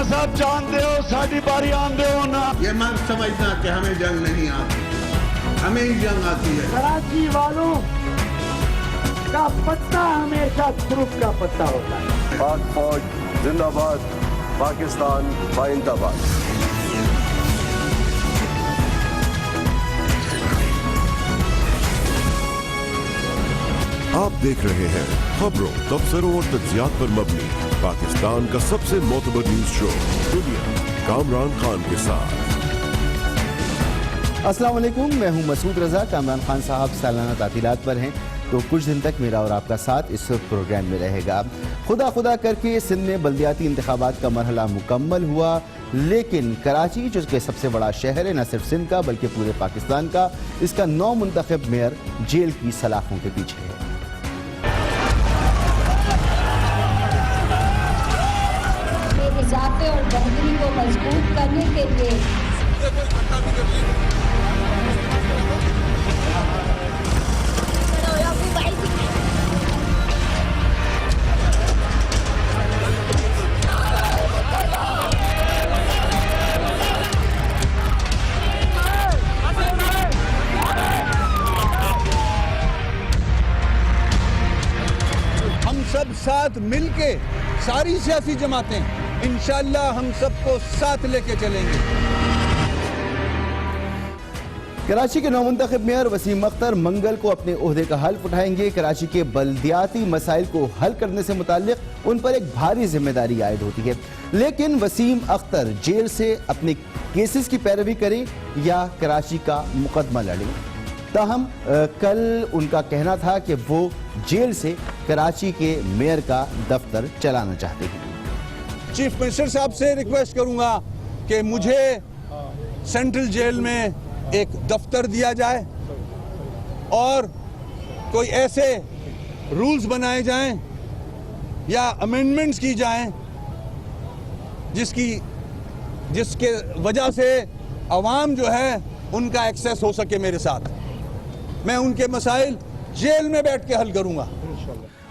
साहब जानते हो साड़ी बारी आंदे हो ना। ये मत समझना कि हमें जंग नहीं आती, हमें ही जंग आती है। कराची वालों का पत्ता हमेशा तुर्क का पत्ता होता है। पाक फौज जिंदाबाद, पाकिस्तान बाइंदाबाद। आप देख रहे हैं खबरों, तबसरों और तज्जियात पर मबनी पाकिस्तान का सबसे मोतबर न्यूज शो दुनिया, कामरान खान के साथ। अस्सलाम वालेकुम, मैं हूं मसूद रजा। कामरान खान साहब सालाना तातीलात पर हैं, तो कुछ दिन तक मेरा और आपका साथ इस प्रोग्राम में रहेगा। खुदा करके सिंध में बल्दियाती इंतखाबात का मरहला मुकम्मल हुआ, लेकिन कराची जो कि सबसे बड़ा शहर है न सिर्फ सिंध का बल्कि पूरे पाकिस्तान का, इसका नौ मुंतखब मेयर जेल की सलाखों के पीछे है। इजाफे और बेहतरी को मजबूत करने के लिए हम सब साथ मिलके सारी सियासी जमातें इंशाअल्लाह हम सबको साथ लेके चलेंगे। कराची के नौमुंतखब मेयर वसीम अख्तर मंगल को अपने ओहदे का हल्फ उठाएंगे। कराची के बल्दियाती मसाइल को हल करने से मुताल्लिक उन पर एक भारी जिम्मेदारी आयद होती है, लेकिन वसीम अख्तर जेल से अपने केसेस की पैरवी करें या कराची का मुकदमा लड़ें। ताहम कल उनका कहना था कि वो जेल से कराची के मेयर का दफ्तर चलाना चाहते हैं। चीफ मिनिस्टर साहब से रिक्वेस्ट करूंगा कि मुझे सेंट्रल जेल में एक दफ्तर दिया जाए और कोई ऐसे रूल्स बनाए जाएं या अमेंडमेंट्स की जाएं जिसके वजह से अवाम जो है उनका एक्सेस हो सके मेरे साथ। मैं उनके मसाइल जेल में बैठ के हल करूंगा।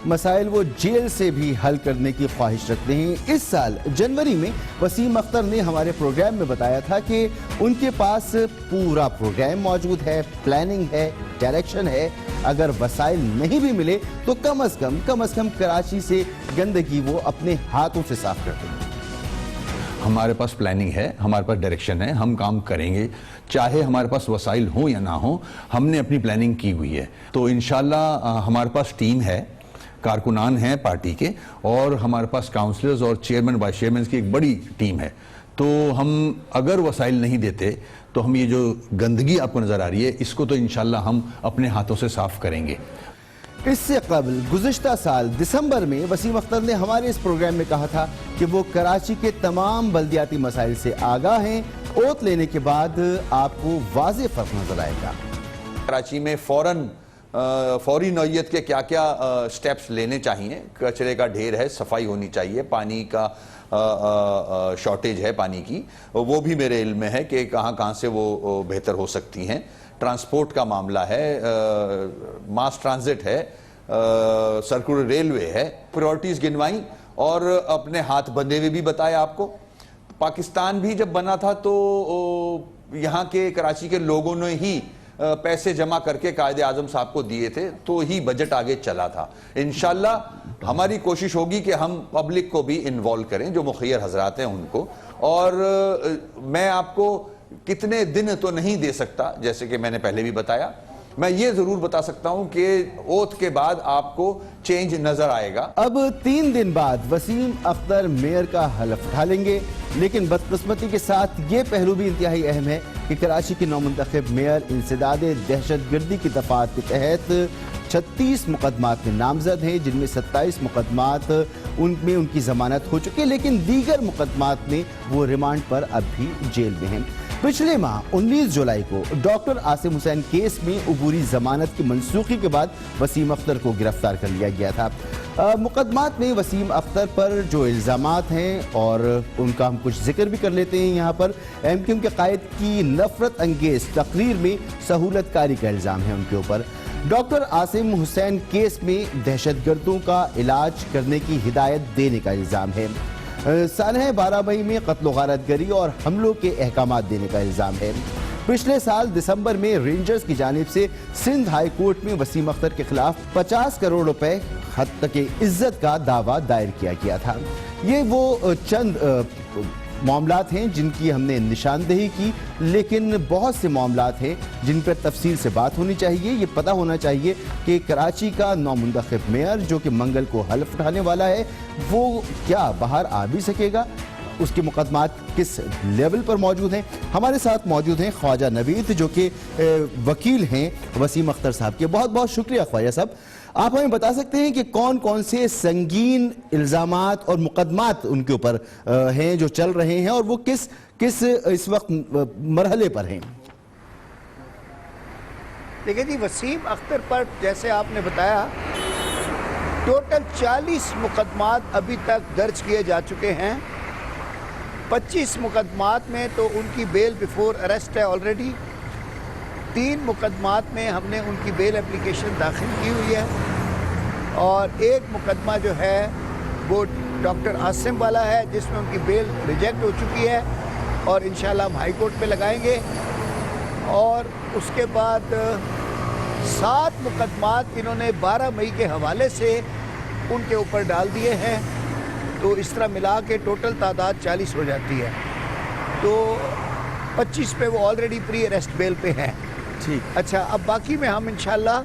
मसाइल वो जेल से भी हल करने की ख्वाहिश रखते हैं। इस साल जनवरी में वसीम अख्तर ने हमारे प्रोग्राम में बताया था कि उनके पास पूरा प्रोग्राम मौजूद है, प्लानिंग है, डायरेक्शन है। अगर वसाइल नहीं भी मिले तो कम अज कम कराची से गंदगी वो अपने हाथों से साफ करते हैं। हमारे पास प्लानिंग है, हमारे पास डायरेक्शन है, हम काम करेंगे, चाहे हमारे पास वसाइल हो या ना हो, हमने अपनी प्लानिंग की हुई है। तो इंशाल्लाह हमारे पास टीम है, कारकुनान हैं पार्टी के, और हमारे पास काउंसलर्स और चेयरमैन वाइस चेयरमैन की एक बड़ी टीम है। तो हम अगर वसाइल नहीं देते तो हम ये जो गंदगी आपको नज़र आ रही है इसको तो इंशाल्लाह हम अपने हाथों से साफ करेंगे। इससे कबल गुज़िश्ता साल दिसंबर में वसीम अख्तर ने हमारे इस प्रोग्राम में कहा था कि वो कराची के तमाम बल्दियाती मसाइल से आगाह हैं। ओत लेने के बाद आपको वाज़ेह फ़र्क नजर आएगा। कराची में फौरी नौइयत के क्या क्या स्टेप्स लेने चाहिए। कचरे का ढेर है, सफाई होनी चाहिए, पानी का शॉर्टेज है पानी की, वो भी मेरे इल्म में है कि कहाँ से वो बेहतर हो सकती हैं। ट्रांसपोर्ट का मामला है, मास ट्रांजिट है, सर्कुलर रेलवे है। प्रायोरिटीज़ गिनवाई और अपने हाथ बंधे हुए भी बताया आपको। पाकिस्तान भी जब बना था तो यहाँ के कराची के लोगों ने ही पैसे जमा करके कायदे आजम साहब को दिए थे, तो ही बजट आगे चला था। इंशाल्लाह हमारी कोशिश होगी कि हम पब्लिक को भी इन्वॉल्व करें, जो मुखियर हजरात हैं उनको। और मैं आपको कितने दिन तो नहीं दे सकता, जैसे कि मैंने पहले भी बताया। मैं ये जरूर बता सकता हूं कि ओथ के बाद आपको चेंज नजर आएगा। अब 3 दिन बाद वसीम अख्तर मेयर का हलफ उठा लेंगे, लेकिन बदकिस्मती के साथ ये पहलू भी इंतहाई अहम है कि कराची के नौमुंतखब मेयर इंसदाद दहशतगर्दी की दफात के तहत 36 मुकदमात में नामजद हैं, जिनमें 27 मुकदमात उनमें उनकी जमानत हो चुकी है, लेकिन दीगर मुकदमात में वो रिमांड पर अब भी जेल में हैं। पिछले माह 19 जुलाई को डॉक्टर आसिम हुसैन केस में उबूरी जमानत की मनसूखी के बाद वसीम अख्तर को गिरफ्तार कर लिया गया था। मुकदमात में वसीम अख्तर पर जो इल्ज़ामात हैं और उनका हम कुछ जिक्र भी कर लेते हैं यहाँ पर। MQM के कायद की नफरत अंगेज तकरीर में सहूलतकारी का इल्ज़ाम है उनके ऊपर। डॉक्टर आसिम हुसैन केस में दहशतगर्दों का इलाज करने की हिदायत देने का इल्ज़ाम है। सालह 12 मई में कत्ल गारत गरी और हमलों के अहकामात देने का इल्ज़ाम है। पिछले साल दिसंबर में रेंजर्स की जानिब से सिंध हाई कोर्ट में वसीम अख्तर के खिलाफ 50 करोड़ रुपए हद तक इज्जत का दावा दायर किया गया था। ये वो चंद मामलात हैं जिनकी हमने निशानदेही की, लेकिन बहुत से मामलात हैं जिन पर तफसील से बात होनी चाहिए। ये पता होना चाहिए कि कराची का नौमुंतखब मेयर जो कि मंगल को हल्फ उठाने वाला है, वो क्या बाहर आ भी सकेगा, उसके मुकदमात किस लेवल पर मौजूद हैं। हमारे साथ मौजूद हैं ख्वाजा नवीद जो कि वकील हैं वसीम अख्तर साहब के। बहुत बहुत शुक्रिया ख्वाजा साहब। आप हमें बता सकते हैं कि कौन कौन से संगीन इल्ज़ामात और मुकदमात उनके ऊपर हैं जो चल रहे हैं और वो किस किस इस वक्त मरहले पर हैं? देखिए जी, वसीम अख्तर पर जैसे आपने बताया टोटल 40 मुकदमात अभी तक दर्ज किए जा चुके हैं। 25 मुकदमात में तो उनकी बेल बिफोर अरेस्ट है ऑलरेडी। 3 मुकदमात में हमने उनकी बेल एप्लीकेशन दाखिल की हुई है और एक मुकदमा जो है वो डॉक्टर आसिम वाला है जिसमें उनकी बेल रिजेक्ट हो चुकी है और इंशाल्लाह हम हाई कोर्ट पे लगाएंगे। और उसके बाद 7 मुकदमात इन्होंने 12 मई के हवाले से उनके ऊपर डाल दिए हैं, तो इस तरह मिला के टोटल तादाद 40 हो जाती है। तो 25 पे वो ऑलरेडी प्री अरेस्ट बेल पे हैं। ठीक। अच्छा, अब बाकी में हम इंशाल्लाह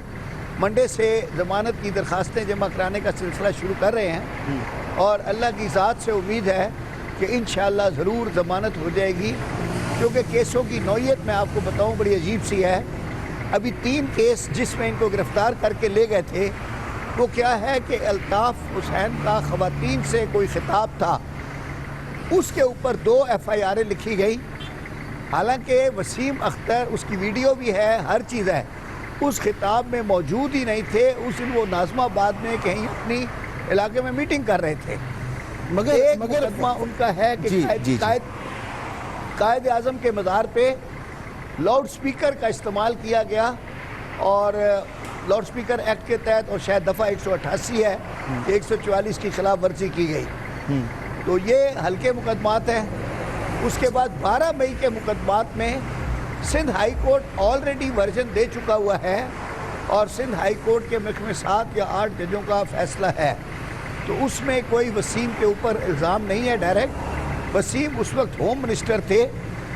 मंडे से ज़मानत की दरखास्तें जमा कराने का सिलसिला शुरू कर रहे हैं और अल्लाह की ज़ात से उम्मीद है कि इंशाल्लाह ज़रूर ज़मानत हो जाएगी, क्योंकि केसों की नौइयत मैं आपको बताऊं बड़ी अजीब सी है। अभी 3 केस जिसमें इनको गिरफ़्तार करके ले गए थे वो क्या है कि अल्ताफ़ हुसैन का ख़वातीन से कोई खिताब था, उसके ऊपर 2 FIR लिखी गई। हालांकि वसीम अख्तर, उसकी वीडियो भी है, हर चीज़ है, उस खिताब में मौजूद ही नहीं थे। उस दिन वो नाज़माबाद में कहीं अपनी इलाके में मीटिंग कर रहे थे। मगर मुकदमा उनका है कि कायद आज़म के मज़ार पे लाउड स्पीकर का इस्तेमाल किया गया और लाउड स्पीकर एक्ट के तहत और शायद दफ़ा 188 है कि 144 की खिलाफ वर्जी की गई। तो ये हल्के मुकदमात हैं। उसके बाद 12 मई के मुकदमात में Sindh high court already version दे चुका हुआ है और सिंध हाई कोर्ट के महकमे 7 या 8 जजों का फैसला है, तो उसमें कोई वसीम के ऊपर इल्ज़ाम नहीं है डायरेक्ट। वसीम उस वक्त होम मिनिस्टर थे।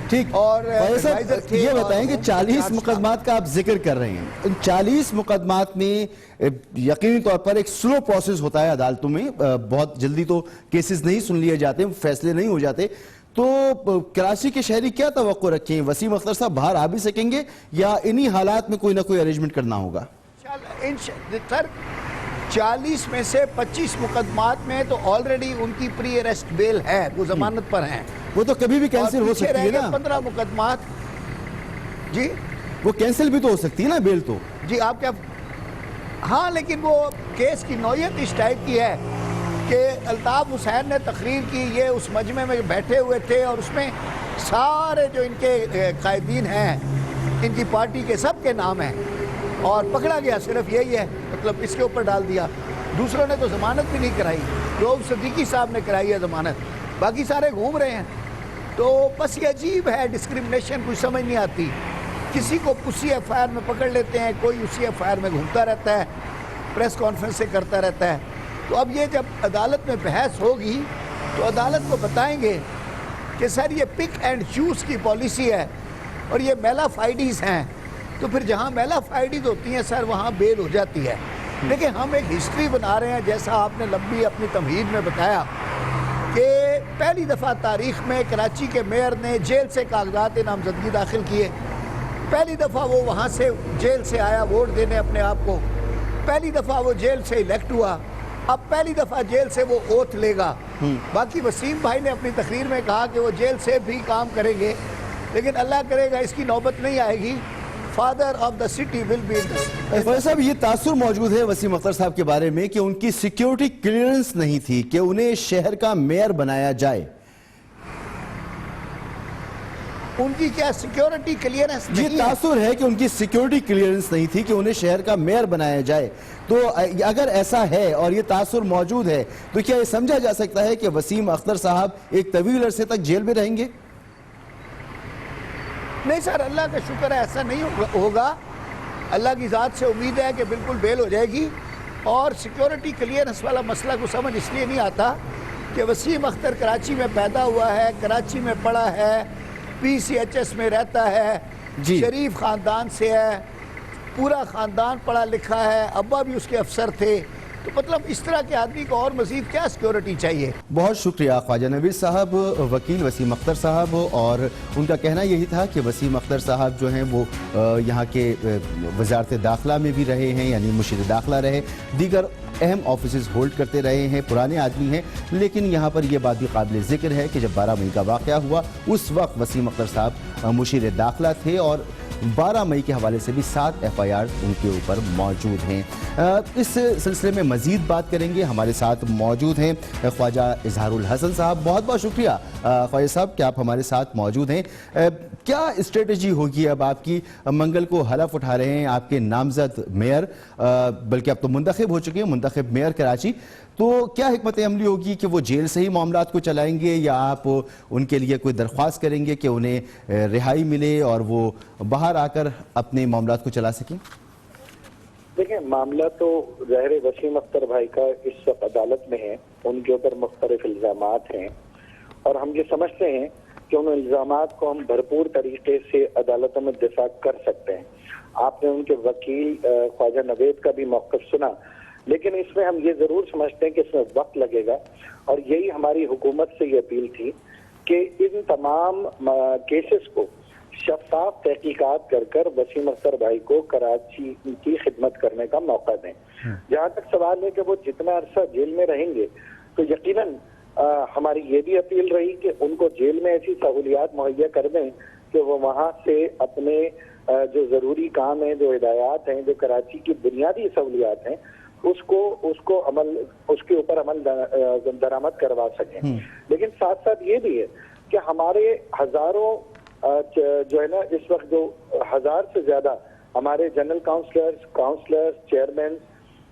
ठीक। और ये बताएं कि 40 मुकदमात का आप जिक्र कर रहे हैं, इन 40 मुकदमात में यकीनी तौर पर एक स्लो प्रोसेस होता है अदालतों में, बहुत जल्दी तो केसेस नहीं सुन लिए जाते, फैसले नहीं हो जाते। तो कराची के शहरी क्या तवक्को रखें? वसीम अख्तर साहब बाहर आ भी सकेंगे या इन्हीं हालात में कोई ना कोई अरेंजमेंट करना होगा? सर, 40 में से 25 मुकदमात में तो ऑलरेडी उनकी प्री अरेस्ट बेल है, वो जमानत पर हैं। वो तो कभी भी कैंसिल हो सकती है ना। 15 मुकदमात जी, वो कैंसिल भी तो हो सकती है ना बेल तो। जी आप क्या? हाँ, लेकिन वो केस की नौयत इस टाइप की है कि अल्ताफ़ हुसैन ने तकरीर की, ये उस मजमे में बैठे हुए थे और उसमें सारे जो इनके कायदीन हैं, इनकी पार्टी के सब के नाम हैं और पकड़ा गया सिर्फ यही है, मतलब इसके ऊपर डाल दिया। दूसरों ने तो ज़मानत भी नहीं कराई, रोब सिद्दीकी साहब ने कराई है ज़मानत, बाकी सारे घूम रहे हैं। तो बस ये अजीब है, डिस्क्रिमिनेशन कुछ समझ नहीं आती। किसी को उसी FIR में पकड़ लेते हैं, कोई उसी FIR में घूमता रहता है, प्रेस कॉन्फ्रेंस से करता रहता है। तो अब ये जब अदालत में बहस होगी तो अदालत को बताएंगे कि सर ये पिक एंड चूज़ की पॉलिसी है और ये मेला फाइडीज़ हैं, तो फिर जहाँ मेला फाइडीज़ होती हैं सर वहाँ बेल हो जाती है। देखिए, हम एक हिस्ट्री बना रहे हैं, जैसा आपने लंबी अपनी तमहीद में बताया कि पहली दफ़ा तारीख़ में कराची के मेयर ने जेल से कागजात नामजदगी दाखिल किए। पहली दफ़ा वो वहाँ से जेल से आया वोट देने अपने आप को, पहली दफ़ा वो जेल से इलेक्ट हुआ, अब पहली दफ़ा जेल से वो ओथ लेगा। बाकी वसीम भाई ने अपनी तकरीर में कहा कि वो जेल से भी काम करेंगे, लेकिन अल्लाह करेगा इसकी नौबत नहीं आएगी। Father of the city will be in साहब, ये तासुर मौजूद है वसीम अख्तर साहब के बारे में कि उनकी सिक्योरिटी क्लियरेंस नहीं थी कि उन्हें शहर का मेयर बनाया जाए। उनकी क्या सिक्योरिटी क्लियरेंस ये नहीं है? तासुर है कि उनकी सिक्योरिटी क्लियरेंस नहीं थी कि उन्हें शहर का मेयर बनाया जाए। तो अगर ऐसा है और ये तासुर मौजूद है तो क्या ये समझा जा सकता है कि वसीम अख्तर साहब एक तवील अरसे तक जेल में रहेंगे? नहीं सर, अल्लाह का शुक्र है ऐसा नहीं होगा। अल्लाह की ज़ात से उम्मीद है कि बिल्कुल बेल हो जाएगी। और सिक्योरिटी क्लियरेंस वाला मसला को समझ इसलिए नहीं आता कि वसीम अख्तर कराची में पैदा हुआ है, कराची में पढ़ा है, PCHS में रहता है, शरीफ ख़ानदान से है, पूरा ख़ानदान पढ़ा लिखा है, अब्बा भी उसके अफसर थे। तो मतलब इस तरह के आदमी को और मज़ीद क्या सिक्योरिटी चाहिए? बहुत शुक्रिया ख्वाजा नवीद साहब, वकील वसीम अख्तर साहब। और उनका कहना यही था कि वसीम अख्तर साहब जो हैं वो यहाँ के वजारत दाखिला में भी रहे हैं, यानी मुशीर दाखिला रहे, दीगर अहम ऑफिसेज होल्ड करते रहे हैं, पुराने आदमी हैं। लेकिन यहाँ पर यह बात भी काबिल ज़िक्र है कि जब 12 मई का वाक़या हुआ उस वक्त वसीम अख्तर साहब मुशीर दाखिला थे और 12 मई के हवाले से भी 7 FIR उनके ऊपर मौजूद हैं। इस सिलसिले में मज़ीद बात करेंगे। हमारे साथ मौजूद हैं ख्वाजा इजहारुल हसन साहब। बहुत बहुत शुक्रिया ख्वाजा साहब कि आप हमारे साथ मौजूद हैं। क्या स्ट्रेटजी होगी अब आपकी? मंगल को हलफ उठा रहे हैं आपके नामजद मेयर, बल्कि अब तो मुंतखब हो चुके हैं, मुंतखब मेयर कराची। तो क्या हिकमत अमली होगी कि वो जेल से ही मामलात को चलाएंगे या आप उनके लिए कोई दरख्वास्त करेंगे कि उन्हें रिहाई मिले और वो बाहर आकर अपने मामलात को चला सकें? देखिए, मामला तो ज़ाहिर वसीम अख्तर भाई का इस वक्त अदालत में है, उनके ऊपर मुख्तलिफ इल्ज़ामात हैं और हम ये समझते हैं कि उन इल्ज़ामात को हम भरपूर तरीके से अदालतों में दिफा कर सकते हैं। आपने उनके वकील ख्वाजा नवेद का भी मौक़िफ़ सुना, लेकिन इसमें हम ये ज़रूर समझते हैं कि इसमें वक्त लगेगा और यही हमारी हुकूमत से ये अपील थी कि इन तमाम केसेस को शफाफ तहकीकात कर कर वसीम अख्तर भाई को कराची की खिदमत करने का मौका दें। जहाँ तक सवाल है कि वो जितना अरसा जेल में रहेंगे तो यकीनन हमारी ये भी अपील रही कि उनको जेल में ऐसी सहूलियात मुहैया कर दें कि वो वहाँ से अपने जो ज़रूरी काम है, जो हिदायत हैं, जो कराची की बुनियादी सहूलियात हैं, उसके ऊपर अमल दरामद करवा सकें। लेकिन साथ साथ ये भी है कि हमारे हजारों जो है ना, इस वक्त जो 1000 से ज्यादा हमारे जनरल काउंसलर्स, चेयरमैन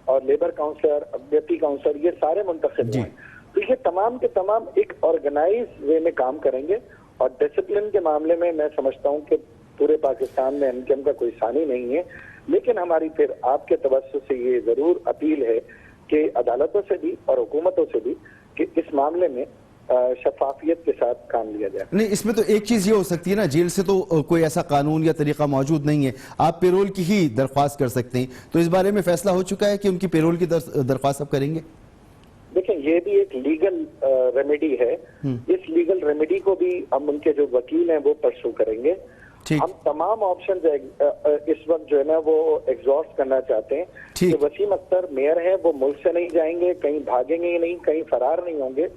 और लेबर काउंसलर, अभ्यर्थी काउंसलर, ये सारे मुंतखब हुए हैं। तो ये तमाम के तमाम एक ऑर्गेनाइज वे में काम करेंगे और डिसिप्लिन के मामले में मैं समझता हूँ कि पूरे पाकिस्तान में एनकेएम का कोई सानी नहीं है। लेकिन हमारी फिर आपके तवज्जुह से ये जरूर अपील है कि अदालतों से भी और हुकूमतों से भी कि इस मामले में शफाफियत के साथ काम लिया जाए। नहीं, इसमें तो एक चीज़ ये हो सकती है ना, जेल से तो कोई ऐसा कानून या तरीका मौजूद नहीं है, आप पेरोल की ही दरख्वास्त कर सकते हैं। तो इस बारे में फैसला हो चुका है कि उनकी पेरोल की दरख्वास्त आप करेंगे? देखें, ये भी एक लीगल रेमेडी है। इस लीगल रेमेडी को भी हम उनके जो वकील हैं वो परसू करेंगे। हम तमाम ऑप्शन इस वक्त जो है ना वो एग्जॉस्ट करना चाहते हैं कि वसीम अख्तर मेयर है, वो मुल्क से नहीं जाएंगे, कहीं भागेंगे नहीं, कहीं फरार नहीं होंगे।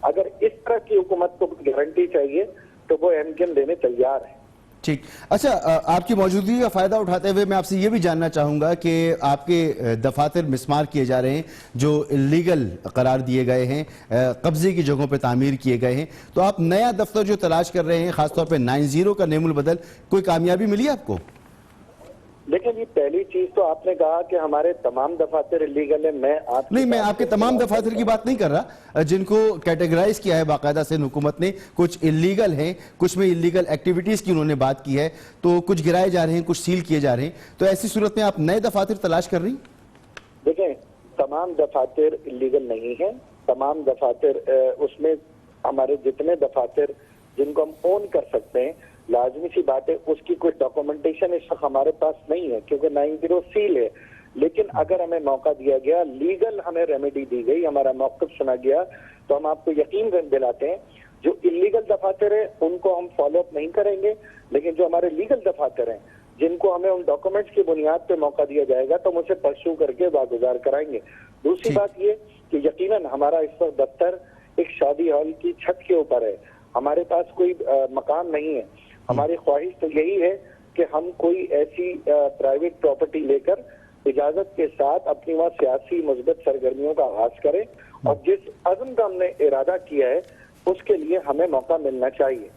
अगर इस तरह की हुकूमत को गारंटी चाहिए तो वो एनकेएम देने तैयार है। ठीक। अच्छा, आपकी मौजूदगी का फ़ायदा उठाते हुए मैं आपसे ये भी जानना चाहूँगा कि आपके दफातर मिसमार किए जा रहे हैं, जो इलीगल करार दिए गए हैं, कब्ज़े की जगहों पर तामीर किए गए हैं, तो आप नया दफ्तर जो तलाश कर रहे हैं, ख़ासतौर पर 90 का नेमुल बदल, कोई कामयाबी मिली आपको? देखिए जी, पहली चीज तो आपने कहा कि हमारे तमाम दफातर इलीगल है। मैं आपके तमाम दफातर की बात नहीं कर रहा, जिनको कैटेगराइज किया है बाकायदा से हुकूमत ने, कुछ इलीगल हैं, कुछ में इलीगल एक्टिविटीज की उन्होंने बात की है, तो कुछ गिराए जा रहे हैं, कुछ सील किए जा रहे हैं। तो ऐसी सूरत में आप नए दफातर तलाश कर रही? देखें, तमाम दफातर इलीगल नहीं है। तमाम दफातर उसमें हमारे जितने दफातर जिनको हम ओन कर सकते हैं, लाजमी सी बात है उसकी कोई डॉक्यूमेंटेशन इस वक्त हमारे पास नहीं है क्योंकि 90 सील है। लेकिन अगर हमें मौका दिया गया, लीगल हमें रेमेडी दी गई, हमारा मौक़िफ़ सुना गया, तो हम आपको यकीन दिलाते हैं जो इलीगल दफातर है उनको हम फॉलो अप नहीं करेंगे, लेकिन जो हमारे लीगल दफातर हैं जिनको हमें उन डॉक्यूमेंट्स की बुनियाद पे मौका दिया जाएगा तो हम उसे परसू करके वागुजार कराएंगे। दूसरी बात ये कि यकीनन हमारा इस वक्त दफ्तर एक शादी हॉल की छत के ऊपर है, हमारे पास कोई मकान नहीं है। हमारी ख्वाहिश तो यही है कि हम कोई ऐसी प्राइवेट प्रॉपर्टी लेकर इजाजत के साथ अपनी वहाँ सियासी मुस्बत सरगर्मियों का आगाज करें और जिस अज़्म का हमने इरादा किया है उसके लिए हमें मौका मिलना चाहिए।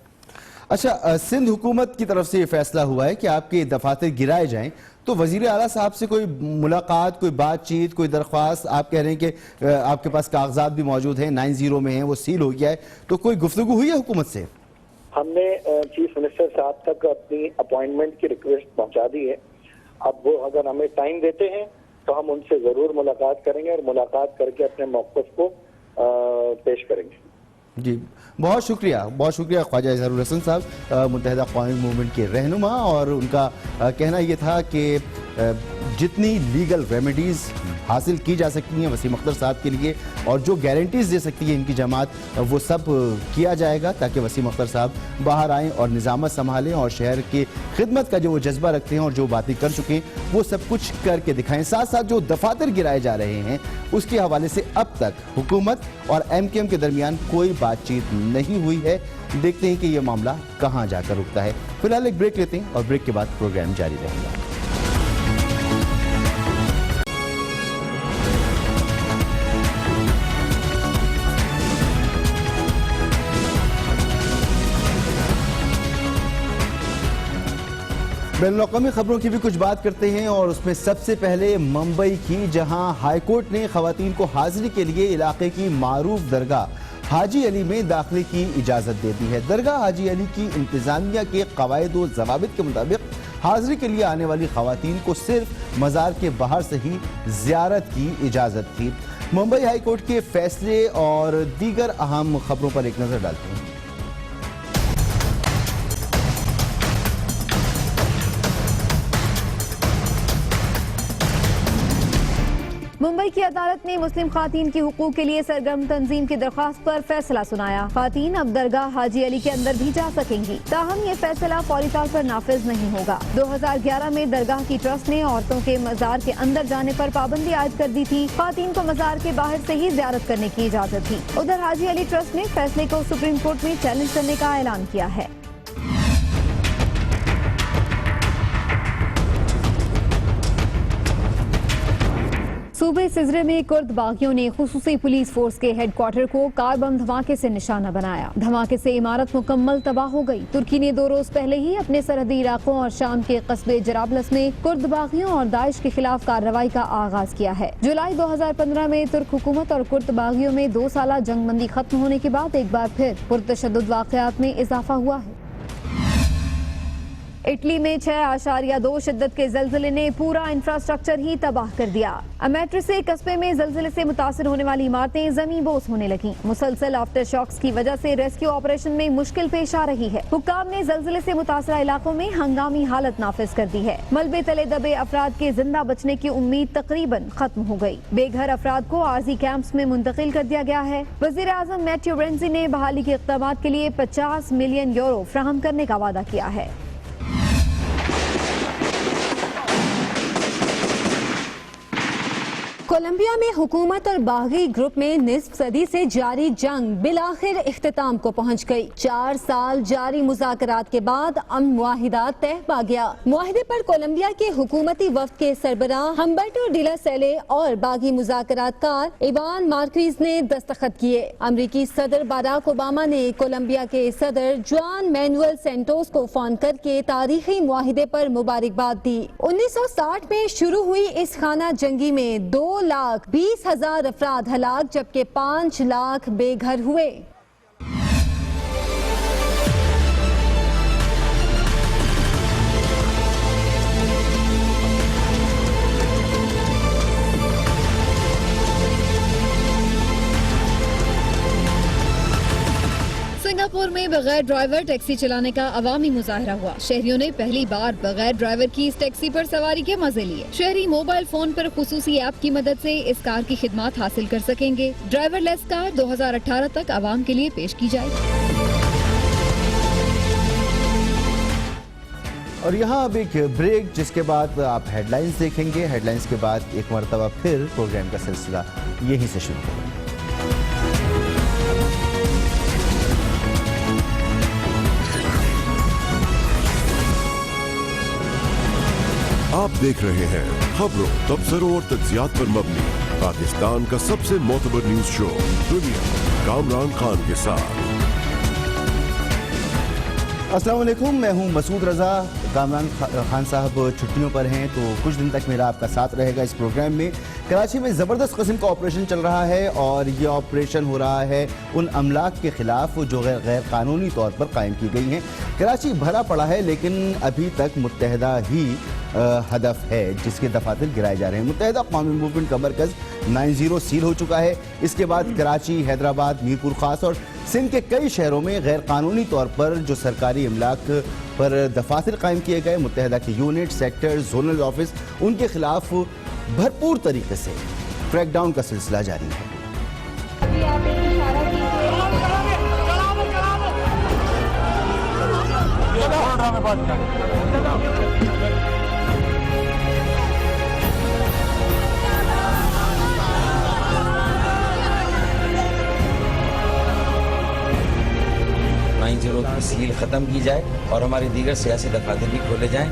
اچھا، سندھ حکومت کی طرف سے یہ فیصلہ ہوا ہے کہ آپ کے دفاتر گرائے جائیں، تو وزیر اعلیٰ صاحب سے کوئی ملاقات، کوئی بات چیت، کوئی درخواست؟ آپ کہہ رہے ہیں کہ آپ کے پاس کاغذات بھی موجود ہیں، 90 میں ہیں، وہ سیل ہو گیا ہے، تو کوئی گفتگو ہوئی ہے حکومت سے؟ ہم نے چیف منسٹر صاحب تک اپنی اپوائنٹمنٹ کی ریکویسٹ پہنچا دی ہے. اب وہ اگر ہمیں ٹائم دیتے ہیں تو ہم ان سے ضرور ملاقات کریں گے اور ملاقات کر کے اپنے موقف کو پیش کریں گے. جی بہت شکریہ خواجہ اظہر الحسن صاحب، متحدہ قومی موومنٹ کے رہنما، اور ان کا کہنا یہ تھا کہ جتنی لیگل ریمیڈیز حاصل کی جا سکتی ہیں وسیم اختر صاحب کے لیے اور جو گارنٹیز دے سکتی ہے ان کی جماعت، وہ سب کیا جائے گا تاکہ وسیم اختر صاحب باہر آئیں اور نظامت سنبھالیں اور شہر کی خدمت کا جو وہ جذبہ رکھتے ہیں اور جو باتیں کر چکے ہیں وہ سب کچھ کر کے دکھائیں. ساتھ ساتھ جو دفاتر گرائے جا رہے ہیں اس کے حوالے سے اب تک حکومت اور MKM کے درمیان کوئی بات چیت نہیں ہوئی ہے. دیکھتے ہیں کہ یہ معاملہ کہاں جا کر رکتا ہے. فی الحال ایک بریک لیتے ہیں اور بریک کے بعد پروگرام جاری رہے گا. بین الاقوامی خبروں کی بھی کچھ بات کرتے ہیں اور اس میں سب سے پہلے ممبئی کی، جہاں ہائی کورٹ نے خواتین کو حاضری کے لیے علاقے کی معروف درگاہ حاجی علی میں داخلے کی اجازت دے دی ہے. درگاہ حاجی علی کی انتظامیہ کے قواعد و ضوابط کے مطابق حاضری کے لیے آنے والی خواتین کو صرف مزار کے باہر سے ہی زیارت کی اجازت تھی. ممبئی ہائی کورٹ کے فیصلے اور دیگر اہم خبروں پر ایک نظر ڈالتے ہیں. ممبئی کی عدالت نے مسلم خواتین کی حقوق کے لیے سرگرم تنظیم کی درخواست پر فیصلہ سنایا. خواتین اب درگاہ حاجی علی کے اندر بھی جا سکیں گی، تاہم یہ فیصلہ فوری طور پر نافذ نہیں ہوگا. 2011 میں درگاہ کی ٹرسٹ نے عورتوں کے مزار کے اندر جانے پر پابندی عائد کر دی تھی. خواتین کو مزار کے باہر سے ہی زیارت کرنے کی اجازت تھی. ادھر حاجی علی ٹرسٹ نے فیصلے کو سپریم کورٹ میں چیلنج کرنے کا اعلان کیا ہے. صوبے سزرے میں کرد باغیوں نے خصوصی پولیس فورس کے ہیڈ کوارٹر کو کار بم دھماکے سے نشانہ بنایا. دھماکے سے عمارت مکمل تباہ ہو گئی. ترکی نے 2 روز پہلے ہی اپنے سرحدی علاقوں اور شام کے قصبے جرابلس میں کرد باغیوں اور داعش کے خلاف کارروائی کا آغاز کیا ہے. جولائی 2015 میں ترک حکومت اور کرد باغیوں میں 2 سالہ جنگ بندی ختم ہونے کے بعد ایک بار پھر پرتشدد واقعات میں اضافہ ہوا ہے. اٹلی میں 6.2 شدت کے زلزلے نے پورا انفراسٹرکچر ہی تباہ کر دیا. امیٹریسے قصبے میں زلزلے سے متاثر ہونے والی عمارتیں زمین بوس ہونے لگیں. مسلسل آفٹر شاکس کی وجہ سے ریسکیو آپریشن میں مشکل پیش آ رہی ہے. حکام نے زلزلے سے متاثرہ علاقوں میں ہنگامی حالت نافذ کر دی ہے. ملبے تلے دبے افراد کے زندہ بچنے کی امید تقریباً ختم ہو گئی. بے گھر افراد کو عارضی کیمپس میں منتقل کر دیا گیا ہے. وزیر اعظم میٹیو رینزی نے بحالی کے اقدامات کے لیے 50 ملین یورو فراہم کرنے کا وعدہ کیا ہے. کولمبیا میں حکومت اور باغی گروپ میں نصف صدی سے جاری جنگ بالآخر اختتام کو پہنچ گئی. 4 سال جاری مذاکرات کے بعد امن معاہدات طے پا گیا. معاہدے پر کولمبیا کے حکومتی وفد کے سربراہ ہمبرٹو ڈی لا سیلے اور باغی مذاکرات کار ایوان مارکویز نے دستخط کیے. امریکی صدر باراک اوباما نے کولمبیا کے صدر جوان مینوئل سینٹوس کو فون کر کے تاریخی معاہدے پر مبارکباد دی. 1960 میں شروع ہوئی اس خانہ جنگی میں 2,20,000 افراد ہلاک جبکہ 5 لاکھ بے گھر ہوئے. سنگاپور میں بغیر ڈرائیور ٹیکسی چلانے کا عوامی مظاہرہ ہوا. شہریوں نے پہلی بار بغیر ڈرائیور کی اس ٹیکسی پر سواری کے مزے لیے. شہری موبائل فون پر خصوصی ایپ کی مدد سے اس کار کی خدمات حاصل کر سکیں گے. ڈرائیور لیس کار 2018 تک عوام کے لیے پیش کی جائے. اور یہاں اب ایک بریک، جس کے بعد آپ ہیڈ لائنز دیکھیں گے. ہیڈ لائنز کے بعد ایک مرتبہ پھر پروگرام کا سلسلہ یہیں سے شروع ہوگا. آپ دیکھ رہے ہیں خبروں، تبصروں اور تجزیات پر مبنی پاکستان کا سب سے معتبر نیوز شو دنیا، کامران خان کے ساتھ. अस्सलाम वालेकुम, मैं हूं मसूद रज़ा। कामरान खान साहब छुट्टियों पर हैं तो कुछ दिन तक मेरा आपका साथ रहेगा इस प्रोग्राम में। कराची में ज़बरदस्त किस्म का ऑपरेशन चल रहा है और ये ऑपरेशन हो रहा है उन अमलाक के ख़िलाफ़ जो गैर कानूनी तौर पर कायम की गई हैं। कराची भरा पड़ा है लेकिन अभी तक मुत्तहदा ही हदफ है जिसके दफातर गिराए जा रहे हैं। मुत्तहदा कौमी मूवमेंट का मरकज़ 90 सील हो चुका है। इसके बाद कराची, हैदराबाद, मीरपुर खास और सिंध के कई शहरों में गैर कानूनी तौर पर जो सरकारी अमलाक पर दफातर कायम किए गए, मुत्तहदा के यूनिट, सेक्टर, जोनल ऑफिस, उनके खिलाफ भरपूर तरीके से क्रैकडाउन का सिलसिला जारी है। अभी आप एक इशारा की सील ख़त्म की जाए और हमारे दीगर सियासी दफातर भी खोले जाएं,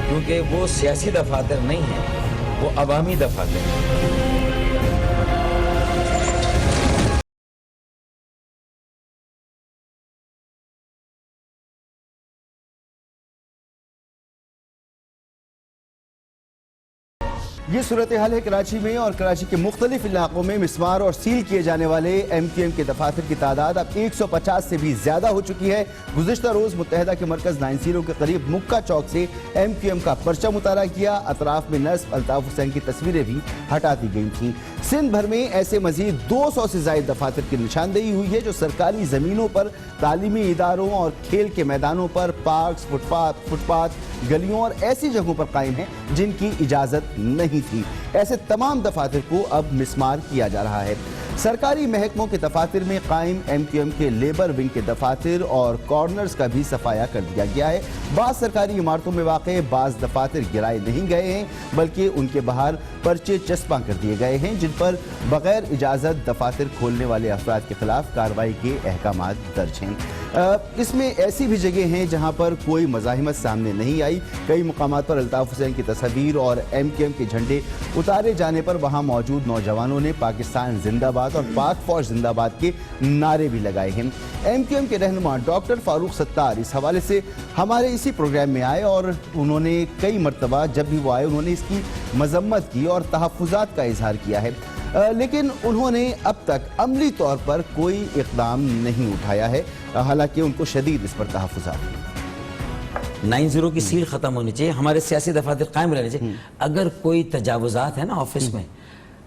क्योंकि वो सियासी दफातर नहीं हैं, वो अवामी दफातर हैं। ये सूरत हाल है कराची में और कराची के मुख्तलिफ इलाकों में मिसमार और सील किए जाने वाले MQM के दफातर की तादाद अब 150 से भी ज्यादा हो चुकी है। गुज़िश्ता रोज मुत्तहदा के मरकज़ 90 के करीब मुक्का चौक से MQM का परचम उतारा किया। अतराफ में नस्ब अल्ताफ हुसैन की तस्वीरें भी हटा दी गई थीं। सिंध भर में ऐसे मजीद 200 से ज्यादा दफातर की निशानदेही हुई है जो सरकारी ज़मीनों पर, तालीमी इदारों और खेल के मैदानों पर, पार्क्स, फुटपाथ, गलियों और ऐसी जगहों पर कायम हैं जिनकी इजाज़त नहीं थी। ऐसे तमाम दफातर को अब मिसमार किया जा रहा है। सरकारी महकमों के दफातर में कायम MQM के लेबर विंग के दफातर और कॉर्नर्स का भी सफाया कर दिया गया है। बाज़ सरकारी इमारतों में वाक़े बाज़ दफातर गिराए नहीं गए हैं बल्कि उनके बाहर पर्चे चस्पा कर दिए गए हैं जिन पर बगैर इजाज़त दफातर खोलने वाले अफराद के खिलाफ कार्रवाई के अहकामात दर्ज हैं। इसमें ऐसी भी जगह हैं जहां पर कोई मज़ाहिमत सामने नहीं आई। कई मुकामात पर अल्ताफ हुसैन की तस्वीर और MQM के झंडे उतारे जाने पर वहां मौजूद नौजवानों ने पाकिस्तान जिंदाबाद और पाक फौज जिंदाबाद के नारे भी लगाए हैं। MQM के रहनुमा डॉक्टर फारूक सत्तार इस हवाले से हमारे इसी प्रोग्राम में आए और उन्होंने कई मरतबा जब भी वो आए उन्होंने इसकी मजम्मत की और तहफ़्फ़ुज़ात का इजहार किया है, लेकिन उन्होंने अब तक अमली तौर पर कोई इक़दाम नहीं उठाया है, हालांकि उनको शदीद इस पर तहफ़्फ़ुज़ात हैं। 90 की सील ख़त्म होनी चाहिए, हमारे सियासी दफातर कायम रहने चाहिए। अगर कोई तजावुज़ात है ना ऑफिस में,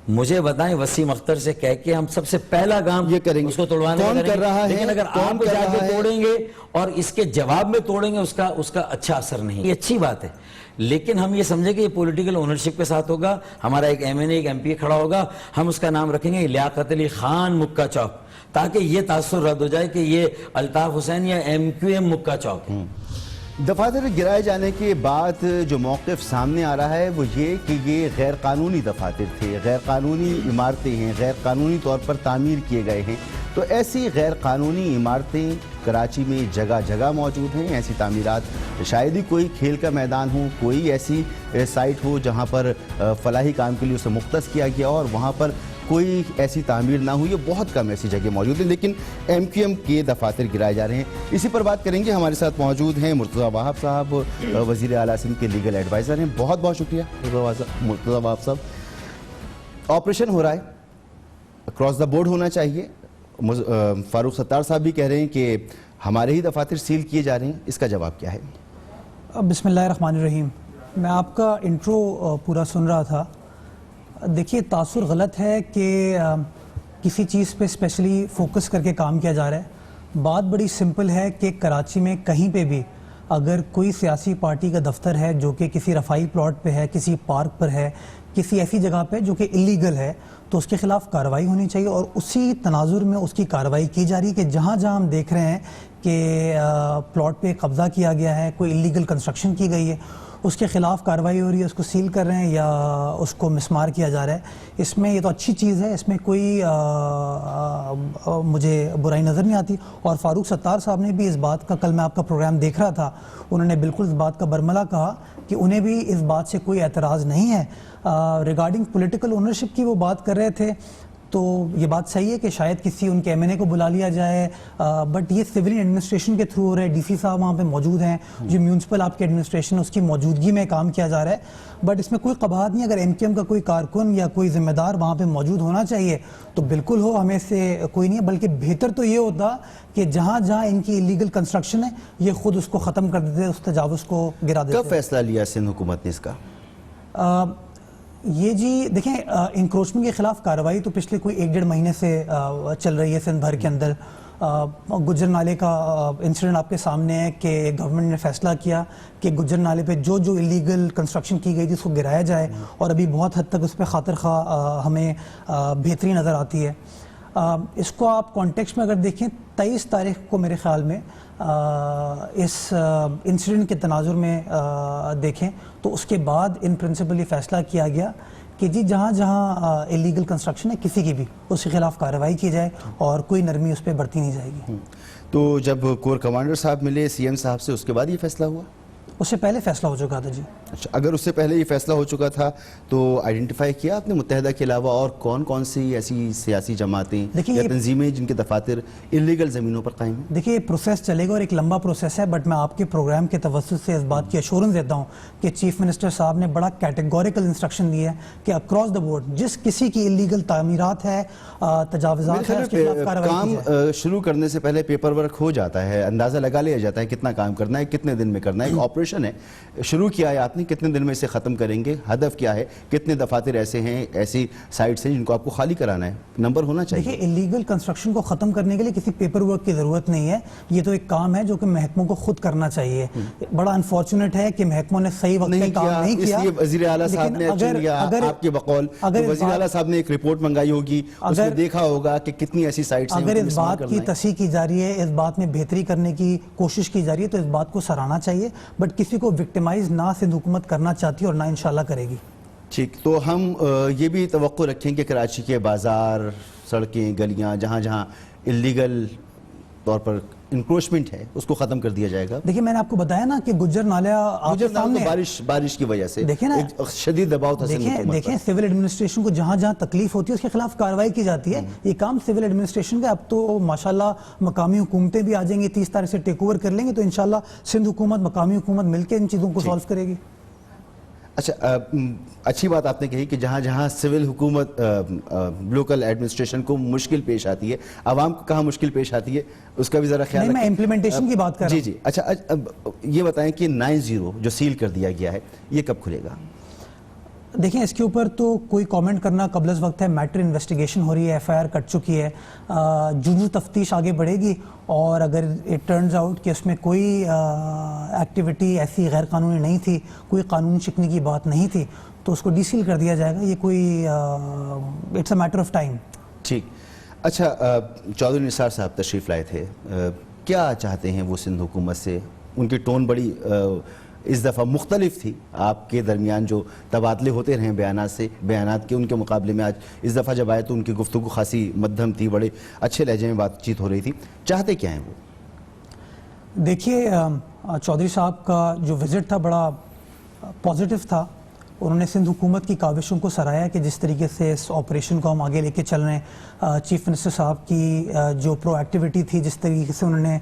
मुझे बताएं, वसीम अख्तर से कह के हम सबसे पहला काम ये करेंगे, उसको तोड़वाने कौन कर रहा है, लेकिन अगर आप जाके तोड़ेंगे और इसके जवाब में तोड़ेंगे उसका अच्छा असर नहीं। ये अच्छी बात है, लेकिन हम ये समझे कि ये पॉलिटिकल ओनरशिप के साथ होगा। हमारा एक MNA, एक MP खड़ा होगा, हम उसका नाम रखेंगे लियाकत अली खान मुक्का चौक, ताकि ये तासुर रद्द हो जाए कि ये अल्ताफ हुसैन या MQM मुक्का चौक है। दफातर गिराए जाने के बाद जो मौक़िफ़ सामने आ रहा है वो ये कि ये गैर कानूनी दफातर थे, गैर कानूनी इमारतें हैं, गैर कानूनी तौर पर तामीर किए गए हैं। तो ऐसी गैर कानूनी इमारतें कराची में जगह जगह मौजूद हैं। ऐसी तामीरात, शायद ही कोई खेल का मैदान हो, कोई ऐसी साइट हो जहाँ पर फलाही काम के लिए उसे मुख्तस किया गया और वहाँ पर कोई ऐसी तामीर ना हुई है। बहुत कम ऐसी जगह मौजूद है, लेकिन MQM के दफातर गिराए जा रहे हैं। इसी पर बात करेंगे। हमारे साथ मौजूद हैं मुर्तज़ा वहाब साहब, वज़ीर आला सिंध के लीगल एडवाइज़र हैं। बहुत बहुत शुक्रिया मुर्तज़ा वहाब साहब। ऑपरेशन हो रहा है, क्रॉस द बोर्ड होना चाहिए। फारूक सत्तार साहब भी कह रहे हैं कि हमारे ही दफातर सील किए जा रहे हैं, इसका जवाब क्या है? बिस्मिल्लाहिर्रहमानिर्रहीम। मैं आपका इंट्रो पूरा सुन रहा था। देखिए, तासुर गलत है कि किसी चीज़ पे स्पेशली फोकस करके काम किया जा रहा है। बात बड़ी सिंपल है कि कराची में कहीं पे भी अगर कोई सियासी पार्टी का दफ्तर है जो कि किसी रफाई प्लॉट पे है, किसी पार्क पर है, किसी ऐसी जगह पे जो कि इलीगल है, तो उसके खिलाफ कार्रवाई होनी चाहिए और उसी तनाजुर में उसकी कार्रवाई की जा रही है कि जहाँ जहाँ हम देख रहे हैं कि प्लॉट पे कब्ज़ा किया गया है, कोई इलीगल कंस्ट्रक्शन की गई है, उसके ख़िलाफ़ कार्रवाई हो रही है, उसको सील कर रहे हैं या उसको मिसमार किया जा रहा है। इसमें ये तो अच्छी चीज़ है, इसमें कोई मुझे बुराई नज़र नहीं आती। और फारूक सत्तार साहब ने भी इस बात का, कल मैं आपका प्रोग्राम देख रहा था, उन्होंने बिल्कुल इस बात का बरमला कहा कि उन्हें भी इस बात से कोई एतराज़ नहीं है। रिगार्डिंग पॉलिटिकल ओनरशिप की वो बात कर रहे थे, تو یہ بات صحیح ہے کہ شاید کسی ان کے ایم این اے کو بلا لیا جائے, بٹ یہ سویلین ایڈمنسٹریشن کے تھرو ہو رہا ہے, ڈی سی صاحب وہاں پہ موجود ہیں, جو میونسپل آپ کی ایڈمنسٹریشن اس کی موجودگی میں کام کیا جا رہا ہے, بٹ اس میں کوئی قباحت نہیں. اگر ایم کیو ایم کا کوئی کارکن یا کوئی ذمہ دار وہاں پہ موجود ہونا چاہیے تو بالکل ہو, ہمیں سے کوئی نہیں ہے, بلکہ بہتر تو یہ ہوتا کہ جہاں جہاں ان کی اللیگل کنسٹرکشن ہے یہ خود اس کو ختم کر دیتے, اس تجاوز کو گرا دیتے. کب فیصلہ لیا سندھ حکومت نے اس کا؟ یہ جی دیکھیں, انکروچمنٹ کے خلاف کارروائی تو پچھلے کوئی 1-1.5 مہینے سے چل رہی ہے سندھ بھر کے اندر. گجر نالے کا انسیڈنٹ آپ کے سامنے ہے کہ گورنمنٹ نے فیصلہ کیا کہ گجر نالے پہ جو اللیگل کنسٹرکشن کی گئی تھی اس کو گرایا جائے, اور ابھی بہت حد تک اس پہ خاطر خواہ ہمیں بہتری نظر آتی ہے. اس کو آپ کانٹیکسٹ میں اگر دیکھیں 23 تاریخ کو میرے خیال میں اس انسیڈنٹ کے تناظر میں دیکھیں تو اس کے بعد ان پرنسپل یہ فیصلہ کیا گیا کہ جی جہاں جہاں اللیگل کنسٹرکشن ہے کسی کی بھی اس کے خلاف کارروائی کی جائے اور کوئی نرمی اس پہ برتی نہیں جائے گی. تو جب کور کمانڈر صاحب ملے سی ایم صاحب سے اس کے بعد یہ فیصلہ ہوا؟ اس سے پہلے فیصلہ ہو چکا تھا جی. اچھا, اگر اس سے پہلے یہ فیصلہ ہو چکا تھا تو آئیڈینٹیفائی کیا آپ نے متحدہ کے علاوہ اور کون کون سی ایسی سیاسی جماعتیں یا تنظیمیں جن کے دفاتر اللیگل زمینوں پر قائم ہیں؟ دیکھیے یہ پروسیس چلے گا اور ایک لمبا پروسیس ہے, بٹ میں آپ کے پروگرام کے توسط سے اس بات کی ایشورنس دیتا ہوں کہ چیف منسٹر صاحب نے بڑا کیٹیگوریکل انسٹرکشن دی ہے کہ اکراس دا بورڈ جس کسی کی اللیگل تعمیرات ہے, تجاوزات ہے, اس کے خلاف کارروائی کی جائے. کام شروع کرنے سے پہلے پیپر ورک ہو جاتا ہے, اندازہ لگا لیا جاتا ہے کتنا کام کرنا ہے, کتنے دن میں کرنا ہے. ایک آپریشن ہے, شروع کیا ہے آپ نے, کتنے دن میں اسے ختم کریں گے, ہدف کیا ہے, کتنے دفاتر ایسے ہیں, ایسی سائٹس ہیں جن کو آپ کو خالی کرانا ہے, نمبر ہونا چاہیے. دیکھیں اللیگل کنسٹرکشن کو ختم کرنے کے لیے کسی پیپر ورک کی ضرورت نہیں ہے, یہ تو ایک کام ہے جو کہ محکموں کو خود کرنا چاہیے. بڑا انفارچونیٹ ہے کہ محکموں نے صحیح وقت پہ کام نہیں کیا. اس لیے وزیر اعلیٰ صاحب نے ایکشن لیا آپ کے بقول, وزیر اعلیٰ صاحب نے ایک رپورٹ منگائی ہوگی, اس میں دیکھا ہوگا کہ کتنی ایسی سائٹس ہیں. اگر اس بات کی تصحیح کی جا رہی ہے, اس بات میں بہتری کرنے کی کوشش کی جا رہی ہے تو اس بات کو سراہنا چاہیے, بٹ کسی کو وکٹمائز نہ سندھ حکومت کرنا چاہتی اور نہ انشاءاللہ کرے گی. ٹھیک, تو ہم یہ بھی توقع رکھیں کہ کراچی کے بازار, سڑکیں, گلیاں جہاں جہاں اللیگل طور پر انکروچمنٹ ہے اس کو ختم کر دیا جائے گا. دیکھیں میں نے آپ کو بتایا نا کہ گجر نالہ بارش کی وجہ سے دیکھیں نا شدید دباؤ تھا. دیکھیں سول ایڈمنسٹریشن کو جہاں جہاں تکلیف ہوتی ہے اس کے خلاف کارروائی کی جاتی ہے. یہ کام سول ایڈمنسٹریشن کا, اب تو ماشاءاللہ مقامی حکومتیں بھی آ جائیں گی, 30 تاریخ سے ٹیک اوور کر لیں گے, تو انشاءاللہ سندھ حکومت مقامی حکومت مل کے ان چیزوں کو سالو کرے گی. اچھا, اچھی بات آپ نے کہی کہ جہاں جہاں سول حکومت لوکل ایڈمنسٹریشن کو مشکل پیش آتی ہے, عوام کو کہاں مشکل پیش آتی ہے اس کا بھی ذرا خیال رکھیں. میں امپلیمنٹیشن کی بات کر رہا ہوں. جی. اچھا, یہ بتائیں کہ 90 جو سیل کر دیا گیا ہے یہ کب کھلے گا؟ دیکھیں اس کے اوپر تو کوئی کامنٹ کرنا قبل از وقت ہے. میٹر انویسٹیگیشن ہو رہی ہے, ایف آئی آر کٹ چکی ہے, جو تفتیش آگے بڑھے گی, اور اگر اٹ ٹرنز آؤٹ کہ اس میں کوئی ایکٹیویٹی ایسی غیر قانونی نہیں تھی, کوئی قانون شکنی کی بات نہیں تھی, تو اس کو ڈی سیل کر دیا جائے گا. یہ کوئی it's a matter of time. ٹھیک. اچھا, چودھری نثار صاحب تشریف لائے تھے, کیا چاہتے ہیں وہ سندھ حکومت سے؟ ان کی ٹون بڑی اس دفعہ مختلف تھی, آپ کے درمیان جو تبادلے ہوتے رہے بیانات کے, ان کے مقابلے میں آج اس دفعہ جب آئے تو ان کی گفتگو خاصی مدھم تھی, بڑے اچھے لہجے میں بات چیت ہو رہی تھی. چاہتے کیا ہیں وہ؟ دیکھیے چودھری صاحب کا جو وزٹ تھا بڑا پازیٹیو تھا. انہوں نے سندھ حکومت کی کاوشوں کو سراہا کہ جس طریقے سے اس آپریشن کو ہم آگے لے کے چل رہے ہیں. چیف منسٹر صاحب کی جو پرو ایکٹیویٹی تھی, جس طریقے سے انہوں نے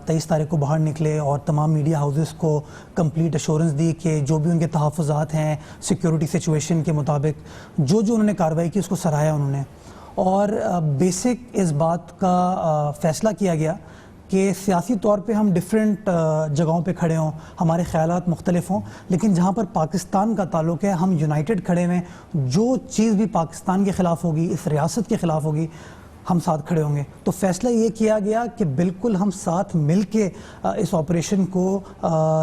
23 تاریخ کو باہر نکلے اور تمام میڈیا ہاؤسز کو کمپلیٹ ایشورنس دی کہ جو بھی ان کے تحفظات ہیں سیکیورٹی سچویشن کے مطابق, جو انہوں نے کارروائی کی اس کو سراہا انہوں نے. اور بیسک اس بات کا فیصلہ کیا گیا کہ سیاسی طور پہ ہم ڈیفرنٹ جگہوں پہ کھڑے ہوں, ہمارے خیالات مختلف ہوں, لیکن جہاں پر پاکستان کا تعلق ہے ہم یونائٹڈ کھڑے ہوئے. جو چیز بھی پاکستان کے خلاف ہوگی, اس ریاست کے خلاف ہوگی, ہم ساتھ کھڑے ہوں گے. تو فیصلہ یہ کیا گیا کہ بالکل ہم ساتھ مل کے اس آپریشن کو,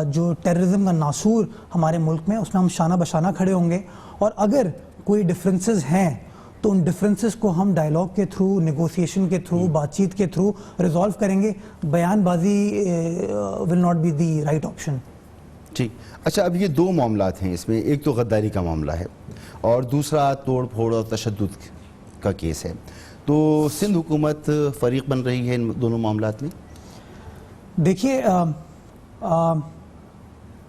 جو ٹیررزم کا ناسور ہمارے ملک میں, اس میں ہم شانہ بشانہ کھڑے ہوں گے. اور اگر کوئی ڈفرینسز ہیں تو ان ڈفرینسز کو ہم ڈائلاگ کے تھرو, نیگوسیشن کے تھرو, بات چیت کے تھرو ریزالو کریں گے. بیان بازی will not be the right option. ٹھیک. اچھا, اب یہ 2 معاملات ہیں اس میں, ایک تو غداری کا معاملہ ہے اور دوسرا توڑ پھوڑ اور تشدد کا کیس ہے. تو سندھ حکومت فریق بن رہی ہے ان دونوں معاملات میں؟ دیکھیے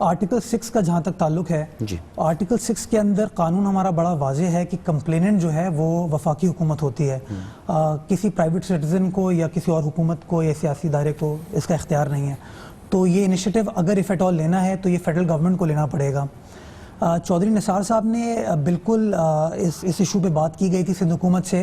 آرٹیکل 6 کا جہاں تک تعلق ہے جی آرٹیکل 6 کے اندر قانون ہمارا بڑا واضح ہے کہ کمپلیننٹ جو ہے وہ وفاقی حکومت ہوتی ہے. کسی پرائیویٹ سٹیزن کو یا کسی اور حکومت کو یا سیاسی ادارے کو اس کا اختیار نہیں ہے. تو یہ انیشیٹو اگر اف ایٹ آل لینا ہے تو یہ فیڈرل گورنمنٹ کو لینا پڑے گا. چودھری نثار صاحب نے بالکل اس ایشو پہ بات کی گئی تھی سندھ حکومت سے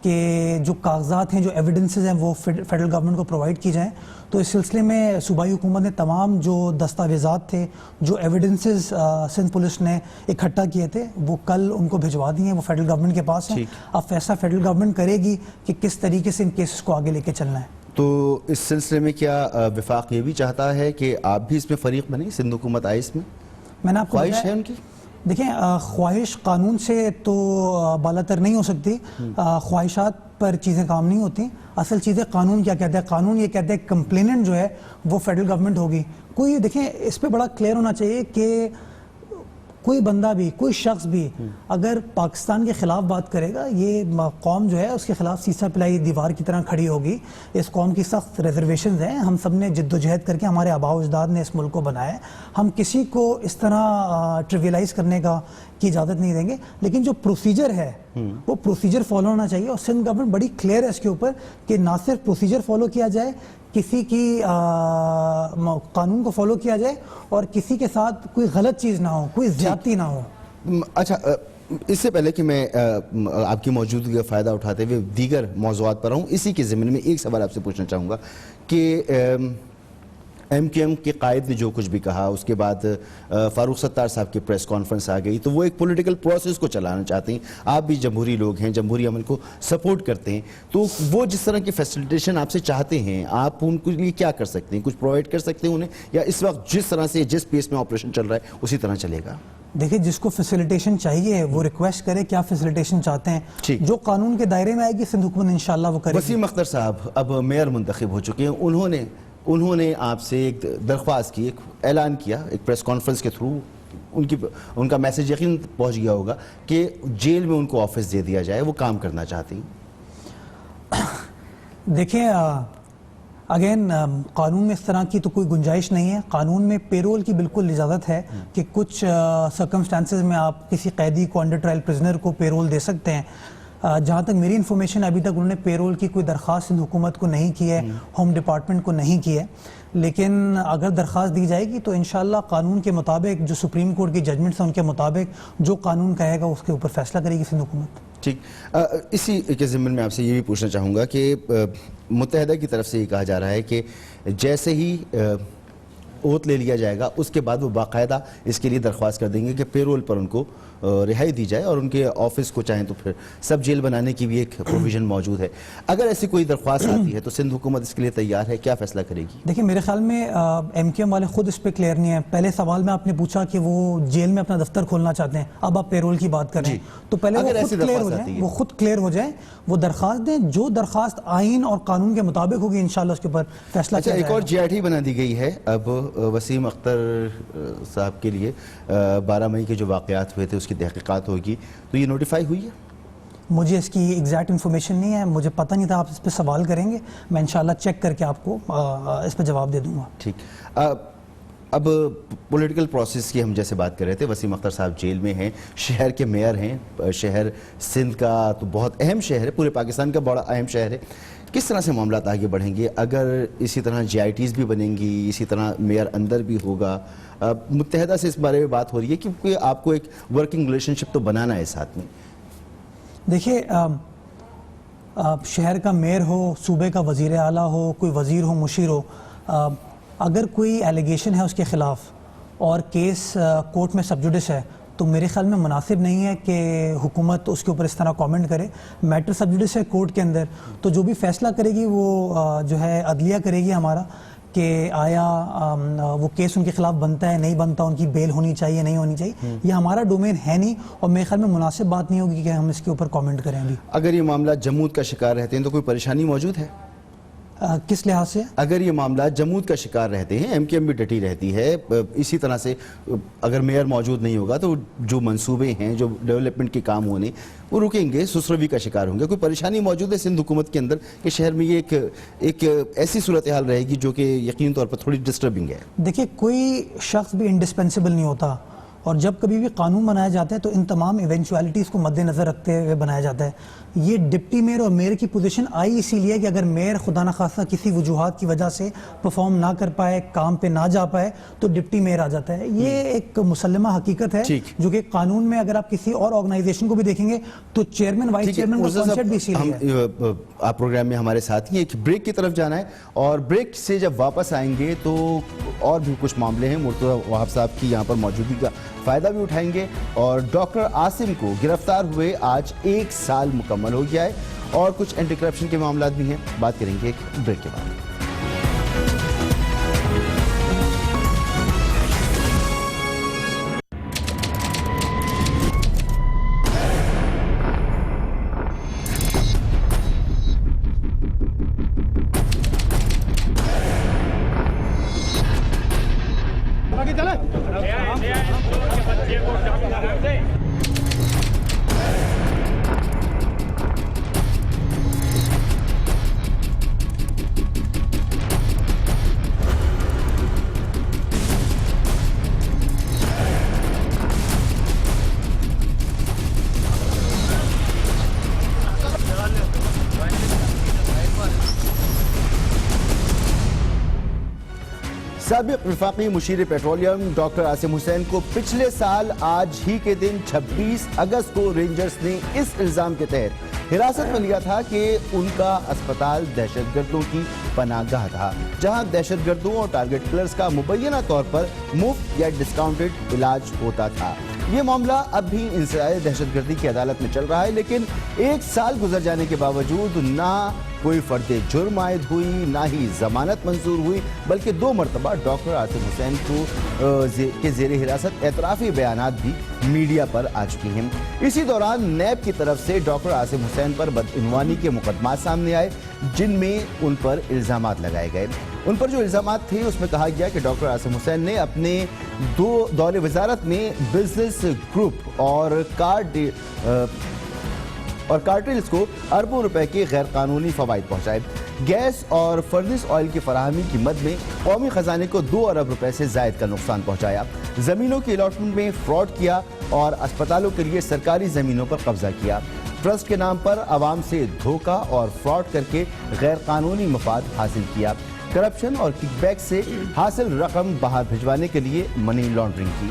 کہ جو کاغذات ہیں جو ایویڈنسز ہیں وہ فیڈرل گورنمنٹ کو پرووائڈ کی جائیں. تو اس سلسلے میں صوبائی حکومت نے تمام جو دستاویزات تھے جو ایویڈنسز سندھ پولیس نے اکٹھا کیے تھے وہ کل ان کو بھجوا دیے ہیں, وہ فیڈرل گورنمنٹ کے پاس ہیں. اب فیصلہ فیڈرل گورنمنٹ کرے گی کہ کس طریقے سے ان کیسز کو آگے لے کے چلنا ہے. تو اس سلسلے میں کیا وفاق یہ بھی چاہتا ہے کہ آپ بھی اس میں فریق بنیں, سندھ حکومت آئے اس میں نے آپ کو خواہش ہے ان کی؟ دیکھیں خواہش قانون سے تو بالاتر نہیں ہو سکتی, خواہشات پر چیزیں کام نہیں ہوتی. اصل چیزیں قانون کیا کہتا ہے, قانون یہ کہتا ہے کمپلیننٹ جو ہے وہ فیڈرل گورنمنٹ ہوگی. کوئی دیکھیں اس پہ بڑا کلیئر ہونا چاہیے کہ کوئی بندہ بھی کوئی شخص بھی اگر پاکستان کے خلاف بات کرے گا, یہ قوم جو ہے اس کے خلاف سیسا پلائی دیوار کی طرح کھڑی ہوگی. اس قوم کی سخت ریزرویشنز ہیں, ہم سب نے جد و جہد کر کے ہمارے آباء و اجداد نے اس ملک کو بنایا ہے. ہم کسی کو اس طرح ٹریویلائز کرنے کی اجازت نہیں دیں گے. لیکن جو پروسیجر ہے وہ پروسیجر فالو ہونا چاہیے, اور سندھ گورنمنٹ بڑی کلیئر ہے اس کے اوپر کہ نہ صرف پروسیجر فالو کیا جائے, کسی کی قانون کو فالو کیا جائے اور کسی کے ساتھ کوئی غلط چیز نہ ہو, کوئی زیادتی نہ ہو. اچھا, اس سے پہلے کہ میں آپ کی موجودگی کا فائدہ اٹھاتے ہوئے دیگر موضوعات پر آؤں, اسی کے ضمن میں ایک سوال آپ سے پوچھنا چاہوں گا کہ ایم کیو ایم کے قائد نے جو کچھ بھی کہا, اس کے بعد فاروق ستار صاحب کی پریس کانفرنس آ گئی, تو وہ ایک پولیٹیکل پروسیس کو چلانا چاہتے ہیں. آپ بھی جمہوری لوگ ہیں, جمہوری عمل کو سپورٹ کرتے ہیں, تو وہ جس طرح کی فیسیلیٹیشن آپ سے چاہتے ہیں آپ ان کے لیے کیا کر سکتے ہیں؟ کچھ پرووائڈ کر سکتے ہیں انہیں, یا اس وقت جس طرح سے جس پیس میں آپریشن چل رہا ہے اسی طرح چلے گا؟ دیکھیں جس کو فیسیلیٹیشن چاہیے وہ ریکویسٹ کرے کیا فیسیلیٹیشن چاہتے ہیں, جو قانون کے دائرے میں آئے گی سندھ حکومت انشاءاللہ وہ کرے گی. وسیم اختر صاحب اب میئر منتخب ہو چکے ہیں, انہوں نے آپ سے ایک درخواست کی, ایک اعلان کیا ایک پریس کانفرنس کے تھرو, ان کا میسیج یقین پہنچ گیا ہوگا کہ جیل میں ان کو آفس دے دیا جائے, وہ کام کرنا چاہتی ہیں. دیکھیں اگین قانون میں اس طرح کی تو کوئی گنجائش نہیں ہے. قانون میں پیرول کی بالکل اجازت ہے کہ کچھ سرکمسٹانسز میں آپ کسی قیدی کو, انڈر ٹرائل پرزنر کو پیرول دے سکتے ہیں. جہاں تک میری انفارمیشن ابھی تک انہوں نے پیرول کی کوئی درخواست سندھ حکومت کو نہیں کی ہے, ہوم ڈپارٹمنٹ کو نہیں کی ہے. لیکن اگر درخواست دی جائے گی تو انشاءاللہ قانون کے مطابق, جو سپریم کورٹ کی ججمنٹس ہیں ان کے مطابق جو قانون کہے گا اس کے اوپر فیصلہ کرے گی سندھ حکومت. ٹھیک, اسی کے ضمن میں آپ سے یہ بھی پوچھنا چاہوں گا کہ متحدہ کی طرف سے یہ کہا جا رہا ہے کہ جیسے ہی اوت لے لیا جائے گا اس کے بعد وہ باقاعدہ اس کے لیے درخواست کر دیں گے کہ پیرول پر ان کو رہائی دی جائے, اور ان کے آفس کو چاہیں تو پھر سب جیل بنانے کی بھی ایک پروویژن موجود ہے. اگر ایسی کوئی درخواست آتی ہے تو سندھ حکومت اس کے لیے تیار ہے, کیا فیصلہ کرے گی؟ دیکھیں میرے خیال میں ایم کیو ایم والے خود اس پہ کلیئر نہیں ہیں. پہلے سوال میں آپ نے پوچھا کہ وہ جیل میں اپنا دفتر کھولنا چاہتے ہیں, اب آپ پیرول کی بات کر رہے ہیں, تو پہلے وہ خود کلیئر ہو جائیں, وہ درخواست دیں. جو درخواست آئین اور قانون کے مطابق ہوگی انشاءاللہ اس کے اوپر فیصلہ کیا جائے گا. ایک اور جی آئی ٹی بنا دی گئی ہے اب وسیم اختر صاحب کے لیے, 12 مئی کے جو واقعات ہوئے تھے اس کی تحقیقات ہوگی, تو یہ نوٹیفائی ہوئی ہے؟ مجھے اس کی ایگزیکٹ انفارمیشن نہیں ہے, مجھے پتہ نہیں تھا. آپ اس پہ سوال کریں گے, میں انشاءاللہ چیک کر کے آپ کو اس پہ جواب دے دوں گا. ٹھیک, اب پولیٹیکل پروسیس کی ہم جیسے بات کر رہے تھے, وسیم اختر صاحب جیل میں ہیں, شہر کے میئر ہیں, شہر سندھ کا تو بہت اہم شہر ہے, پورے پاکستان کا بڑا اہم شہر ہے. کس طرح سے معاملات آگے بڑھیں گے اگر اسی طرح جی آئی ٹیز بھی بنیں گی, اسی طرح میئر اندر بھی ہوگا؟ متحدہ سے اس بارے میں بات ہو رہی ہے کہ آپ کو ایک ورکنگ ریلیشن شپ تو بنانا ہے ساتھ میں. دیکھیے شہر کا میئر ہو, صوبے کا وزیر اعلیٰ ہو, کوئی وزیر ہو, مشیر ہو, اگر کوئی ایلیگیشن ہے اس کے خلاف اور کیس کورٹ میں سب جوڈس ہے تو میرے خیال میں مناسب نہیں ہے کہ حکومت اس کے اوپر اس طرح کامنٹ کرے. میٹر سب جوڈس ہے کورٹ کے اندر, تو جو بھی فیصلہ کرے گی وہ جو ہے عدلیہ کرے گی ہمارا, کہ آیا وہ کیس ان کے خلاف بنتا ہے نہیں بنتا, ان کی بیل ہونی چاہیے نہیں ہونی چاہیے. یہ ہمارا ڈومین ہے نہیں, اور میرے خیال میں مناسب بات نہیں ہوگی کہ ہم اس کے اوپر کامنٹ کریں. ابھی اگر یہ معاملہ جمود کا شکار رہتے ہیں تو کوئی پریشانی موجود ہے؟ किस लिहाज से? अगर ये मामला जमूद का शिकार रहते हैं, एमकेएम भी डटी रहती है, इसी तरह से अगर मेयर मौजूद नहीं होगा तो जो मंसूबे हैं, जो डेवलपमेंट के काम होने, वो रुकेंगे, सुसरवी का शिकार होंगे। कोई परेशानी मौजूद है सिंध हुकूमत के अंदर कि शहर में ये एक ऐसी सूरत हाल रहेगी जो कि यकीन तौर पर थोड़ी डिस्टर्बिंग है? देखिए, कोई शख्स भी इंडिस्पेंसिबल नहीं होता, और जब कभी भी कानून बनाया जाता है तो इन तमाम इवेंचुअलिटीज़ को मद्देनज़र रखते हुए बनाया जाता है। ये डिप्टी मेयर और मेयर की पोजीशन आई इसीलिए कि अगर मेयर खुदा न खास्ता किसी वजूहात की वजह से परफॉर्म ना कर पाए, काम पे ना जा पाए, तो डिप्टी मेयर आ जाता है। ये एक मुसल्लमा हकीकत है जो कि कानून में अगर आप किसी और ऑर्गेनाइजेशन को भी देखेंगे तो चेयरमैन वाइस चेयरमैन का कॉन्सेप्ट भी इसीलिए है। आप प्रोग्राम में हमारे साथ ही एक ब्रेक की तरफ जाना है, और ब्रेक से जब वापस आएंगे तो और भी कुछ मामले हैं, मुर्तज़ा वहाब साहब की यहाँ पर मौजूदगी का फ़ायदा भी उठाएंगे, और डॉक्टर आसिम को गिरफ्तार हुए आज 1 साल मुकम्मल हो गया है, और कुछ एंटी करप्शन के मामला भी हैं। बात करेंगे एक ब्रेक के बाद। साबिक वफाकी मुशीर पेट्रोलियम डॉक्टर आसिम हुसैन को पिछले साल आज ही के दिन 26 अगस्त को रेंजर्स ने इस इल्जाम के तहत हिरासत में लिया था कि उनका अस्पताल दहशतगर्दों की पनाहगाह था, जहां दहशतगर्दों और टारगेट किलर्स का मुबैना तौर पर मुफ्त या डिस्काउंटेड इलाज होता था। ये मामला अब भी इंसदाद दहशतगर्दी की अदालत में चल रहा है, लेकिन 1 साल गुजर जाने के बावजूद ना कोई फर्द जुर्म आयद हुई, ना ही जमानत मंजूर हुई, बल्कि 2 मरतबा डॉक्टर आसिम हुसैन को के ज़ेरे हिरासत एतराफ़ी बयानात भी मीडिया पर आ चुकी हैं। इसी दौरान नैब की तरफ से डॉक्टर आसिम हुसैन पर बदइनवानी के मुकदमात सामने आए, जिनमें उन पर इल्ज़ामात लगाए गए। उन पर जो इल्ज़ामात थे उसमें कहा गया कि डॉक्टर आसिम हुसैन ने अपने 2 दौरे वजारत में बिजनेस ग्रुप और कार्टेल्स को अरबों रुपए के गैर कानूनी फवाइद पहुंचाए। गैस और फर्नेस ऑयल की फराहमी की मद में कौमी खजाने को 2 अरब रुपए से जायद का नुकसान पहुंचाया, जमीनों की अलॉटमेंट में फ्रॉड किया और अस्पतालों के लिए सरकारी जमीनों पर कब्जा किया। ट्रस्ट के नाम पर आवाम से धोखा और फ्रॉड करके गैर कानूनी मफाद हासिल किया। करप्शन और किकबैक से हासिल रकम बाहर भिजवाने के लिए मनी लॉन्ड्रिंग की।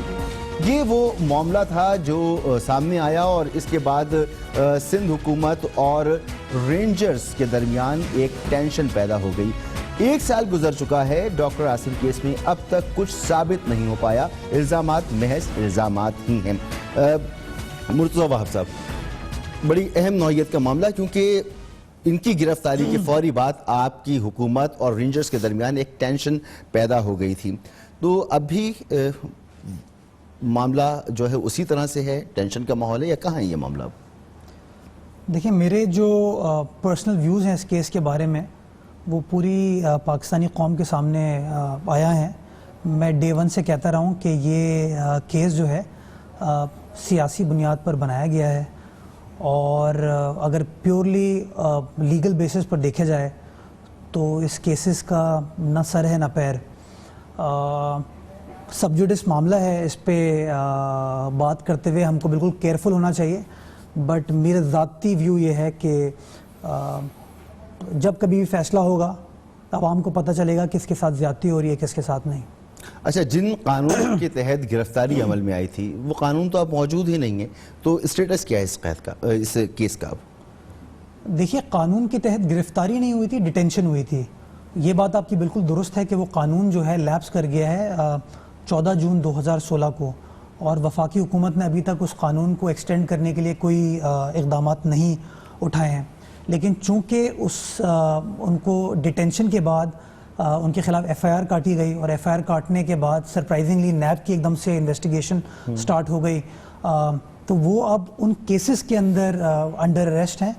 ये वो मामला था जो सामने आया, और इसके बाद सिंध हुकूमत और रेंजर्स के दरमियान एक टेंशन पैदा हो गई। 1 साल गुजर चुका है, डॉक्टर आसिम केस में अब तक कुछ साबित नहीं हो पाया, इल्ज़ामात महज इल्ज़ामात ही हैं। मुर्तज़ा वहाब साहब, बड़ी अहम नौइयत का मामला, क्योंकि इनकी गिरफ्तारी के फौरी बाद आपकी हुकूमत और रेंजर्स के दरमियान एक टेंशन पैदा हो गई थी, तो अब भी मामला जो है उसी तरह से है, टेंशन का माहौल है, या कहाँ है ये मामला? देखिए, मेरे जो पर्सनल व्यूज़ हैं इस केस के बारे में, वो पूरी पाकिस्तानी कौम के सामने आया है। मैं डे 1 से कहता रहा हूँ कि ये केस जो है सियासी बुनियाद पर बनाया गया है, और अगर प्योरली लीगल बेसिस पर देखा जाए तो इस केसेस का ना सर है ना पैर। सबजुडिस मामला है, इस पे बात करते हुए हमको बिल्कुल केयरफुल होना चाहिए, बट मेरा ज़ाती व्यू ये है कि जब कभी भी फैसला होगा आवाम को पता चलेगा किसके साथ ज़्यादती हो रही है, किसके साथ नहीं। अच्छा, जिन कानून के तहत गिरफ्तारी अमल में आई थी वो कानून तो अब मौजूद ही नहीं है, तो स्टेटस क्या है इस कैद का, इस केस का? देखिए, कानून के तहत गिरफ्तारी नहीं हुई थी, डिटेंशन हुई थी। ये बात आपकी बिल्कुल दुरुस्त है कि वो कानून जो है लैप्स कर गया है 14 जून 2016 को, और वफाकी हुकूमत ने अभी तक उस कानून को एक्सटेंड करने के लिए कोई इक़दामात नहीं उठाए हैं। लेकिन चूँकि उनको डिटेंशन के बाद उनके खिलाफ FIR काटी गई, और FIR काटने के बाद सरप्राइजिंगली नैब की एकदम से इन्वेस्टिगेशन स्टार्ट हो गई, तो वो अब उन केसेस के अंदर अंडर अरेस्ट हैं,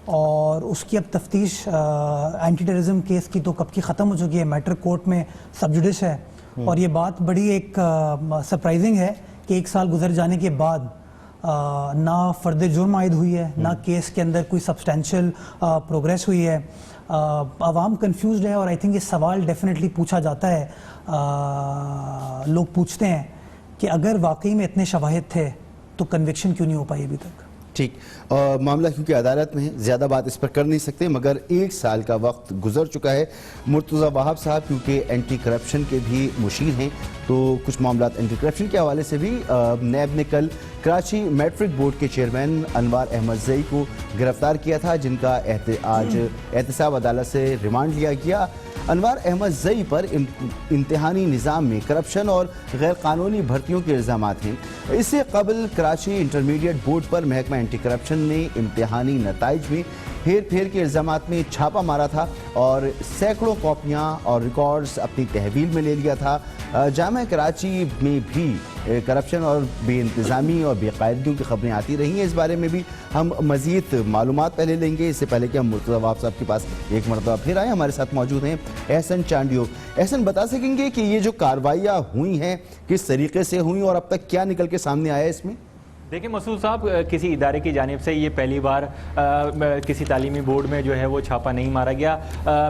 اور اس کی اب تفتیش اینٹی ٹیررزم کیس کی تو کب کی ختم ہو چکی ہے, میٹر کورٹ میں سب جوڈس ہے. اور یہ بات بڑی ایک سرپرائزنگ ہے کہ 1 سال گزر جانے کے بعد نہ فرد جرم عائد ہوئی ہے, نہ کیس کے اندر کوئی سبسٹینشیل پروگریس ہوئی ہے. عوام کنفیوزڈ ہے اور آئی تھنک یہ سوال ڈیفینیٹلی پوچھا جاتا ہے, لوگ پوچھتے ہیں کہ اگر واقعی میں اتنے شواہد تھے تو کنوکشن کیوں نہیں ہو پائی ابھی تک. ٹھیک, معاملہ کیونکہ عدالت میں ہے زیادہ بات اس پر کر نہیں سکتے, مگر 1 سال کا وقت گزر چکا ہے. مرتضی وہاب صاحب کیونکہ اینٹی کرپشن کے بھی مشیر ہیں تو کچھ معاملات اینٹی کرپشن کے حوالے سے بھی نیب نے کل کراچی میٹرک بورڈ کے چیئرمین انوار احمد زئی کو گرفتار کیا تھا, جن کا آج احتساب عدالت سے ریمانڈ لیا گیا. انوار احمد زئی پر امتحانی نظام میں کرپشن اور غیر قانونی بھرتیوں کے الزامات ہیں. اس سے قبل کراچی انٹرمیڈیٹ بورڈ پر محکمہ اینٹی کرپشن نے امتحانی نتائج میں ہیر پھیر کے الزامات میں چھاپا مارا تھا اور سینکڑوں کاپیاں اور ریکارڈز اپنی تحویل میں لے لیا تھا. جامعہ کراچی میں بھی کرپشن اور بے انتظامی اور بے قاعدگیوں کی خبریں آتی رہی ہیں. اس بارے میں بھی ہم مزید معلومات پہلے لیں گے. اس سے پہلے کہ ہم مرتضی وہاب صاحب کے پاس ایک مرتبہ پھر آئیں, ہمارے ساتھ موجود ہیں احسن چانڈیو. احسن, بتا سکیں گے کہ یہ جو کارروائیاں ہوئی ہیں کس طریقے سے ہوئیں اور اب تک کیا نکل کے سامنے آیا ہے اس میں؟ دیکھیں مسعود صاحب, کسی ادارے کی جانب سے یہ پہلی بار کسی تعلیمی بورڈ میں جو ہے وہ چھاپا نہیں مارا گیا.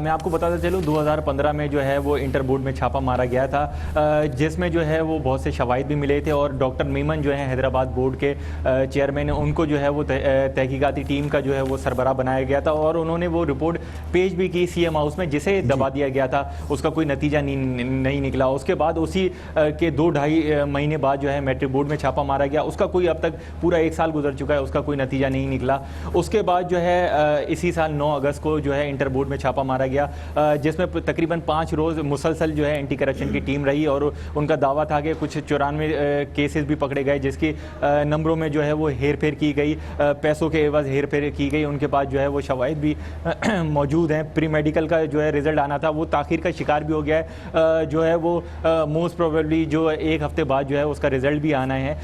میں آپ کو بتاتا چلوں 2015 میں جو ہے وہ انٹر بورڈ میں چھاپا مارا گیا تھا, جس میں جو ہے وہ بہت سے شواہد بھی ملے تھے اور ڈاکٹر میمن جو ہیں حیدرآباد بورڈ کے چیئرمین, ان کو جو ہے وہ تحقیقاتی ٹیم کا جو ہے وہ سربراہ بنایا گیا تھا اور انہوں نے وہ رپورٹ پیش بھی کی سی ایم ہاؤس میں, جسے دبا دیا گیا تھا. اس کا کوئی نتیجہ نہیں نکلا. اس کے بعد اسی کے 2-2.5 مہینے بعد جو ہے میٹرک بورڈ میں چھاپا مارا گیا. اس کا کوئی اب تک پورا 1 سال گزر چکا ہے, اس کا کوئی نتیجہ نہیں نکلا. اس کے بعد جو ہے اسی سال 9 اگست کو جو ہے انٹر بورڈ میں چھاپا مارا گیا, جس میں تقریباً 5 روز مسلسل جو ہے اینٹی کرپشن کی ٹیم رہی اور ان کا دعویٰ تھا کہ کچھ 94 کیسز بھی پکڑے گئے جس کی نمبروں میں جو ہے وہ ہیر پھیر کی گئی, پیسوں کے عوض ہیر پھیر کی گئی. ان کے پاس جو ہے وہ شواہد بھی موجود ہیں. پری میڈیکل کا جو ہے رزلٹ آنا تھا وہ تاخیر کا شکار بھی ہو گیا ہے, جو ہے وہ موسٹ پروبیبلی جو 1 ہفتے بعد جو ہے اس کا رزلٹ بھی آنا ہے.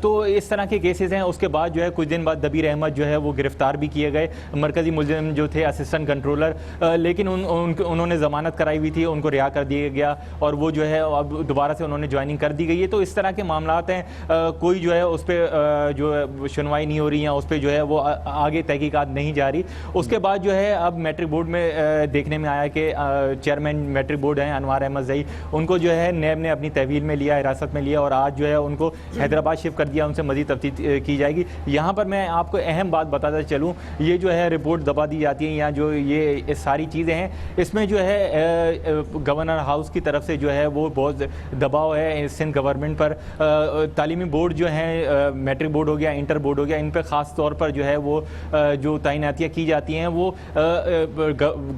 تو اس طرح کے کیسز ہیں. اس کے بعد جو ہے کچھ دن بعد دبیر احمد جو ہے وہ گرفتار بھی کیے گئے, مرکزی ملزم جو تھے اسسٹنٹ کنٹرولر, لیکن انہوں نے ضمانت کرائی ہوئی تھی, ان کو رہا کر دیا گیا اور وہ جو ہے اب دوبارہ سے انہوں نے جوائننگ کر دی گئی ہے. تو اس طرح کے معاملات ہیں, کوئی جو ہے اس پہ جو سنوائی نہیں ہو رہی ہیں, اس پہ جو ہے وہ آگے تحقیقات نہیں جاری. اس کے بعد جو ہے اب میٹرک بورڈ میں دیکھنے میں آیا کہ چیئرمین میٹرک بورڈ ہیں انوار احمد زئی, ان کو جو ہے نیب نے اپنی تحویل میں لیا, حراست میں لیا اور آج جو ہے ان کو حیدرآباد شفٹ کر دیا. ان سے مزید تفتیش کی جائے گی. یہاں پر میں آپ کو اہم بات بتاتا چلوں, یہ جو ہے رپورٹ دبا دی جاتی ہیں یا جو یہ ساری چیزیں ہیں, اس میں جو ہے گورنر ہاؤس کی طرف سے جو ہے وہ بہت دباؤ ہے سندھ گورنمنٹ پر. تعلیمی بورڈ جو ہیں, میٹرک بورڈ ہو گیا, انٹر بورڈ ہو گیا, ان پہ خاص طور پر جو ہے وہ جو تعیناتیاں کی جاتی ہیں وہ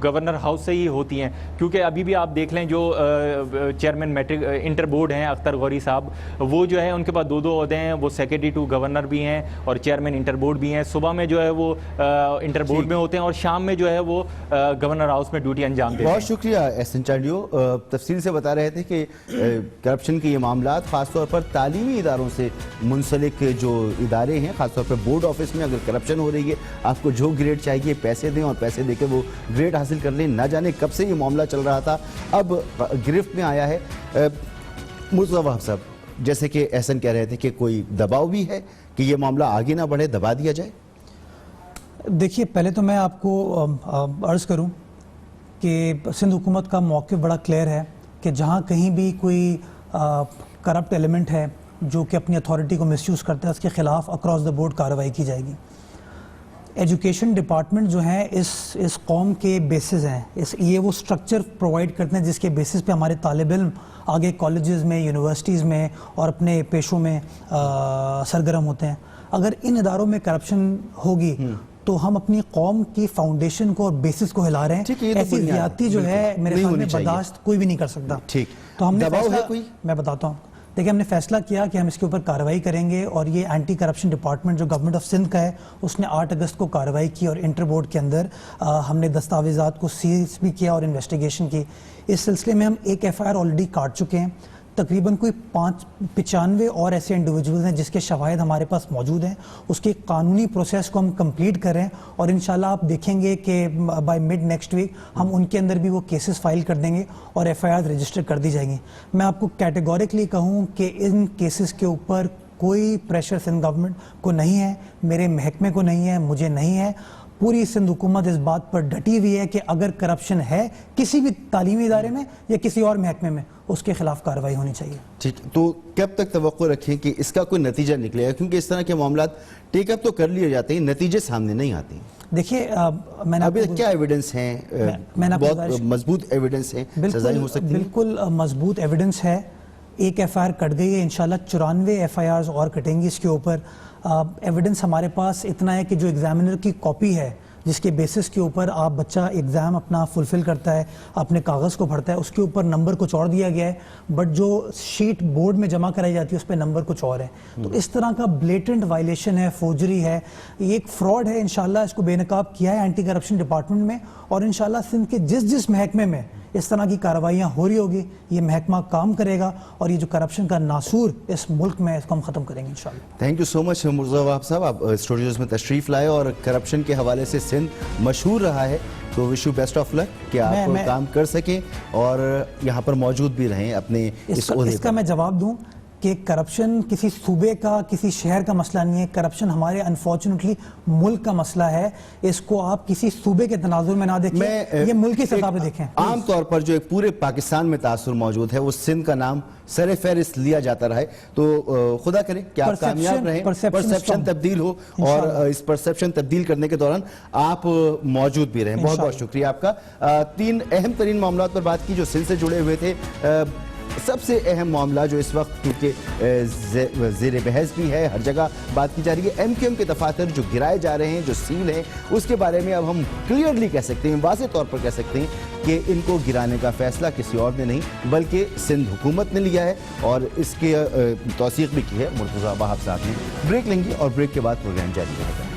گورنر ہاؤس سے ہی ہوتی ہیں. کیونکہ ابھی بھی آپ دیکھ لیں جو چیئرمین میٹرک انٹر بورڈ ہیں اختر غوری صاحب, وہ جو ہے ان کے پاس 2 عہدے ہیں, وہ سیکرٹری ٹو گورنر بھی ہیں اور چیئرمین انٹر بورڈ بھی ہیں. صبح میں جو ہے وہ انٹر بورڈ میں ہوتے ہیں اور شام میں جو ہے وہ گورنر ہاؤس میں ڈیوٹی انجام دیتے ہیں. بہت شکریہ احسن چانڈیو, تفصیل سے بتا رہے تھے کہ کرپشن کے یہ معاملات خاص طور پر تعلیمی اداروں سے منسلک جو ادارے ہیں, خاص طور پر بورڈ آفس میں اگر کرپشن ہو رہی ہے, آپ کو جو گریڈ چاہیے پیسے دیں اور پیسے دے کے وہ گریڈ حاصل کر لیں. نہ جانے کب سے یہ معاملہ چل رہا تھا, اب گرفت میں آیا ہے. مرتضی وہاب صاحب, جیسے کہ احسن کہہ رہے تھے کہ کوئی دباؤ بھی ہے کہ یہ معاملہ آگے نہ بڑھے, دبا دیا جائے. دیکھیے پہلے تو میں آپ کو عرض کروں کہ سندھ حکومت کا موقف بڑا کلیئر ہے کہ جہاں کہیں بھی کوئی کرپٹ ایلیمنٹ ہے جو کہ اپنی اتھارٹی کو مس یوز کرتا ہے, اس کے خلاف اکراس دا بورڈ کارروائی کی جائے گی. ایجوکیشن ڈپارٹمنٹ جو ہیں اس قوم کے بیسز ہیں, یہ وہ سٹرکچر پرووائڈ کرتے ہیں جس کے بیسز پہ ہمارے طالب علم آگے کالجز میں, یونیورسٹیز میں اور اپنے پیشوں میں سرگرم ہوتے ہیں. اگر ان اداروں میں کرپشن ہوگی تو ہم اپنی قوم کی فاؤنڈیشن کو اور بیسس کو ہلا رہے ہیں. ایسی زیادتی جو ہے میرے خیال میں برداشت کوئی بھی نہیں کر سکتا. تو ہم نے میں بتاتا ہوں, دیکھیں ہم نے فیصلہ کیا کہ ہم اس کے اوپر کارروائی کریں گے اور یہ اینٹی کرپشن ڈپارٹمنٹ جو گورنمنٹ آف سندھ کا ہے اس نے 8 اگست کو کارروائی کی اور انٹر بورڈ کے اندر ہم نے دستاویزات کو سیز بھی کیا اور انویسٹیگیشن کی. اس سلسلے میں ہم ایک ایف آئی آر آلریڈی کاٹ چکے ہیں. تقریباً کوئی 95 اور ایسے انڈیویجولز ہیں جس کے شواہد ہمارے پاس موجود ہیں. اس کے قانونی پروسیس کو ہم کمپلیٹ کریں اور انشاءاللہ آپ دیکھیں گے کہ بائی مڈ نیکسٹ ویک ہم ان کے اندر بھی وہ کیسز فائل کر دیں گے اور ایف آئی آر رجسٹر کر دی جائیں گی. میں آپ کو کیٹیگوریکلی کہوں کہ ان کیسز کے اوپر کوئی پریشر سندھ گورنمنٹ کو نہیں ہے, میرے محکمے کو نہیں ہے, مجھے نہیں ہے. پوری سندھ حکومت اس بات پر ڈٹی ہوئی ہے کہ اگر کرپشن ہے کسی بھی تعلیمی ادارے میں یا کسی اور محکمے میں اس کے خلاف کارروائی ہونی چاہیے. ٹھیک, تو کب تک توقع رکھیں کہ اس کا کوئی نتیجہ نکلے گا, کیونکہ اس طرح کے معاملات ٹیک اپ تو کر لیے جاتے ہیں, نتیجے سامنے نہیں آتے ہیں. دیکھیے میں نے ابھی کیا ایویڈنس ہیں, بہت مضبوط ایویڈنس ہیں, سزائیں ہو سکتی ہیں؟ بالکل مضبوط ایویڈنس ہے. ایک ایف آئی آر کٹ گئی ہے, انشاءاللہ 94 ایف آئی آرز اور کٹیں گی اس کے اوپر. ایویڈنس ہمارے پاس اتنا ہے کہ جو ایگزامینر کی کاپی ہے جس کے بیسس کے اوپر آپ بچہ ایگزام اپنا فلفل کرتا ہے, اپنے کاغذ کو بھرتا ہے, اس کے اوپر نمبر کچھ اور دیا گیا ہے, بٹ جو شیٹ بورڈ میں جمع کرائی جاتی ہے اس پہ نمبر کچھ اور ہے. تو اس طرح کا بلیٹنٹ وائلیشن ہے, فورجری ہے, یہ ایک فراڈ ہے. انشاءاللہ اس کو بے نقاب کیا ہے اینٹی کرپشن ڈپارٹمنٹ میں, اور انشاءاللہ سندھ کے جس محکمے میں اس طرح کی کارروائیاں ہو رہی ہوگی یہ محکمہ کام کرے گا اور یہ جو کرپشن کا ناسور اس ملک میں اس کو ہم ختم کریں گے انشاءاللہ. تھینک یو سو مچ مرزا وہاب صاحب, آپ اسٹوڈیوز میں تشریف لائے اور کرپشن کے حوالے سے سندھ مشہور رہا ہے, تو وش یو بیسٹ آف لک کہ آپ کام کر سکیں اور یہاں پر موجود بھی رہیں اپنے اس عہدے پر. اس کا میں جواب دوں کہ کرپشن کسی صوبے کا کسی شہر کا مسئلہ نہیں ہے, کرپشن ہمارے انفارچونیٹلی ملک کا مسئلہ ہے. اس کو آپ کسی صوبے کے تناظر میں نہ دیکھیں, یہ ملک کی سطح پہ دیکھیں. عام طور پر جو ایک پورے پاکستان میں تاثر موجود ہے وہ سندھ کا نام سر فہرست لیا جاتا رہا ہے, تو خدا کرے کہ آپ کامیاب رہیں, پرسیپشن تبدیل ہو اور اس پرسیپشن تبدیل کرنے کے دوران آپ موجود بھی رہیں. بہت بہت شکریہ آپ کا. 3 اہم ترین معاملات پر بات کی جو سندھ سے جڑے ہوئے تھے. سب سے اہم معاملہ جو اس وقت کیونکہ زیر بحث بھی ہے, ہر جگہ بات کی جا رہی ہے, ایم کیو ایم کے دفاتر جو گرائے جا رہے ہیں, جو سیل ہیں, اس کے بارے میں اب ہم کلیئرلی کہہ سکتے ہیں, واضح طور پر کہہ سکتے ہیں کہ ان کو گرانے کا فیصلہ کسی اور نے نہیں بلکہ سندھ حکومت نے لیا ہے, اور اس کی توثیق بھی کی ہے مرتضیٰ وہاب صاحب نے. بریک لیں گے اور بریک کے بعد پروگرام جاری رہے گا.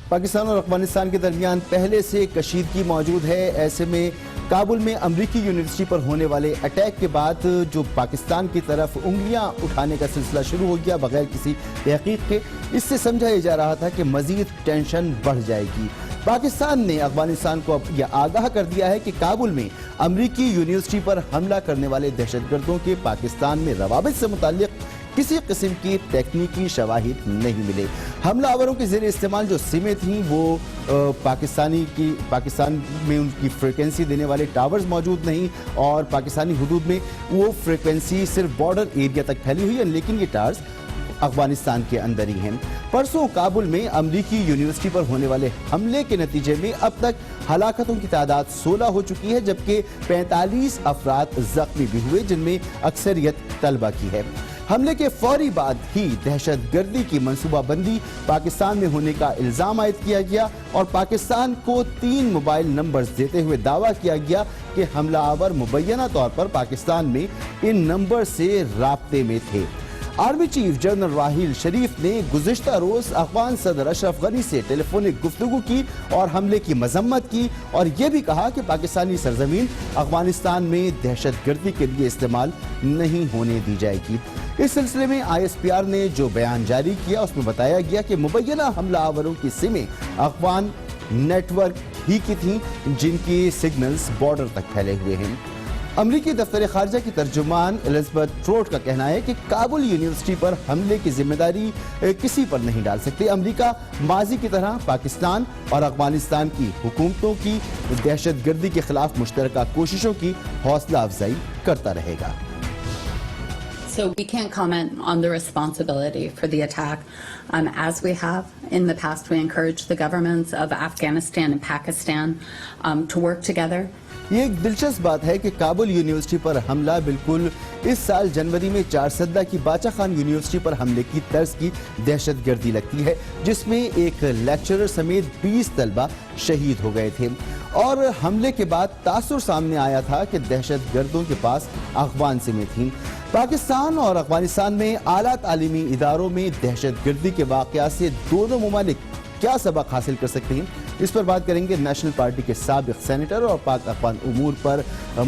پاکستان اور افغانستان کے درمیان پہلے سے کشیدگی موجود ہے. ایسے میں کابل میں امریکی یونیورسٹی پر ہونے والے اٹیک کے بعد جو پاکستان کی طرف انگلیاں اٹھانے کا سلسلہ شروع ہو گیا بغیر کسی تحقیق کے, اس سے سمجھا یہ جا رہا تھا کہ مزید ٹینشن بڑھ جائے گی. پاکستان نے افغانستان کو اب یہ آگاہ کر دیا ہے کہ کابل میں امریکی یونیورسٹی پر حملہ کرنے والے دہشت گردوں کے پاکستان میں روابط سے متعلق کسی قسم کی تکنیکی شواہد نہیں ملے. حملہ آوروں کے زیر استعمال جو سمیں تھیں وہ پاکستان میں ان کی فریکوینسی دینے والے ٹاورز موجود نہیں, اور پاکستانی حدود میں وہ فریکوینسی صرف بارڈر ایریا تک پھیلی ہوئی ہے, لیکن یہ ٹاورز افغانستان کے اندر ہی ہیں. پرسوں کابل میں امریکی یونیورسٹی پر ہونے والے حملے کے نتیجے میں اب تک ہلاکتوں کی تعداد 16 ہو چکی ہے, جبکہ 45 افراد زخمی بھی ہوئے, جن میں اکثریت طلبہ کی ہے. حملے کے فوری بعد ہی دہشت گردی کی منصوبہ بندی پاکستان میں ہونے کا الزام عائد کیا گیا, اور پاکستان کو 3 موبائل نمبرز دیتے ہوئے دعویٰ کیا گیا کہ حملہ آور مبینہ طور پر پاکستان میں ان نمبر سے رابطے میں تھے. Army chief general Raheel Sharif نے گزشتہ روز افغان صدر اشرف غنی سے ٹیلی فونک گفتگو کی اور حملے کی مذمت کی, اور یہ بھی کہا کہ پاکستانی سرزمین افغانستان میں دہشت گردی کے لیے استعمال نہیں ہونے دی جائے گی. اس سلسلے میں آئی ایس پی آر نے جو بیان جاری کیا اس میں بتایا گیا کہ مبینہ حملہ آوروں کی سمیں افغان نیٹ ورک ہی کی تھیں, جن کی سگنلز بارڈر تک پھیلے ہوئے ہیں. امریکی دفتر خارجہ کی ترجمان الزبتھ ٹروٹ کا کہنا ہے کہ کابل یونیورسٹی پر حملے کی ذمہ داری کسی پر نہیں ڈال سکتے. امریکہ ماضی کی طرح پاکستان اور افغانستان کی حکومتوں کی دہشت گردی کے خلاف مشترکہ کوششوں کی حوصلہ افزائی کرتا رہے گا. So we can't comment on the responsibility for the attack. As we have in the past, we encourage the governments of Afghanistan and Pakistan to work together یہ ایک دلچسپ بات ہے کہ کابل یونیورسٹی پر حملہ بالکل اس سال جنوری میں چارسدہ کی باچا خان یونیورسٹی پر حملے کی طرز کی دہشت گردی لگتی ہے، جس میں ایک لیکچرر سمیت 20 طلبہ شہید ہو گئے تھے، اور حملے کے بعد تاثر سامنے آیا تھا کہ دہشت گردوں کے پاس افغان سمیں تھیں۔ پاکستان اور افغانستان میں اعلیٰ تعلیمی اداروں میں دہشت گردی کے واقعات سے دونوں ممالک کیا سبق حاصل کر سکتے ہیں، اس پر بات کریں گے نیشنل پارٹی کے سابق سینیٹر اور پاک افغان امور پر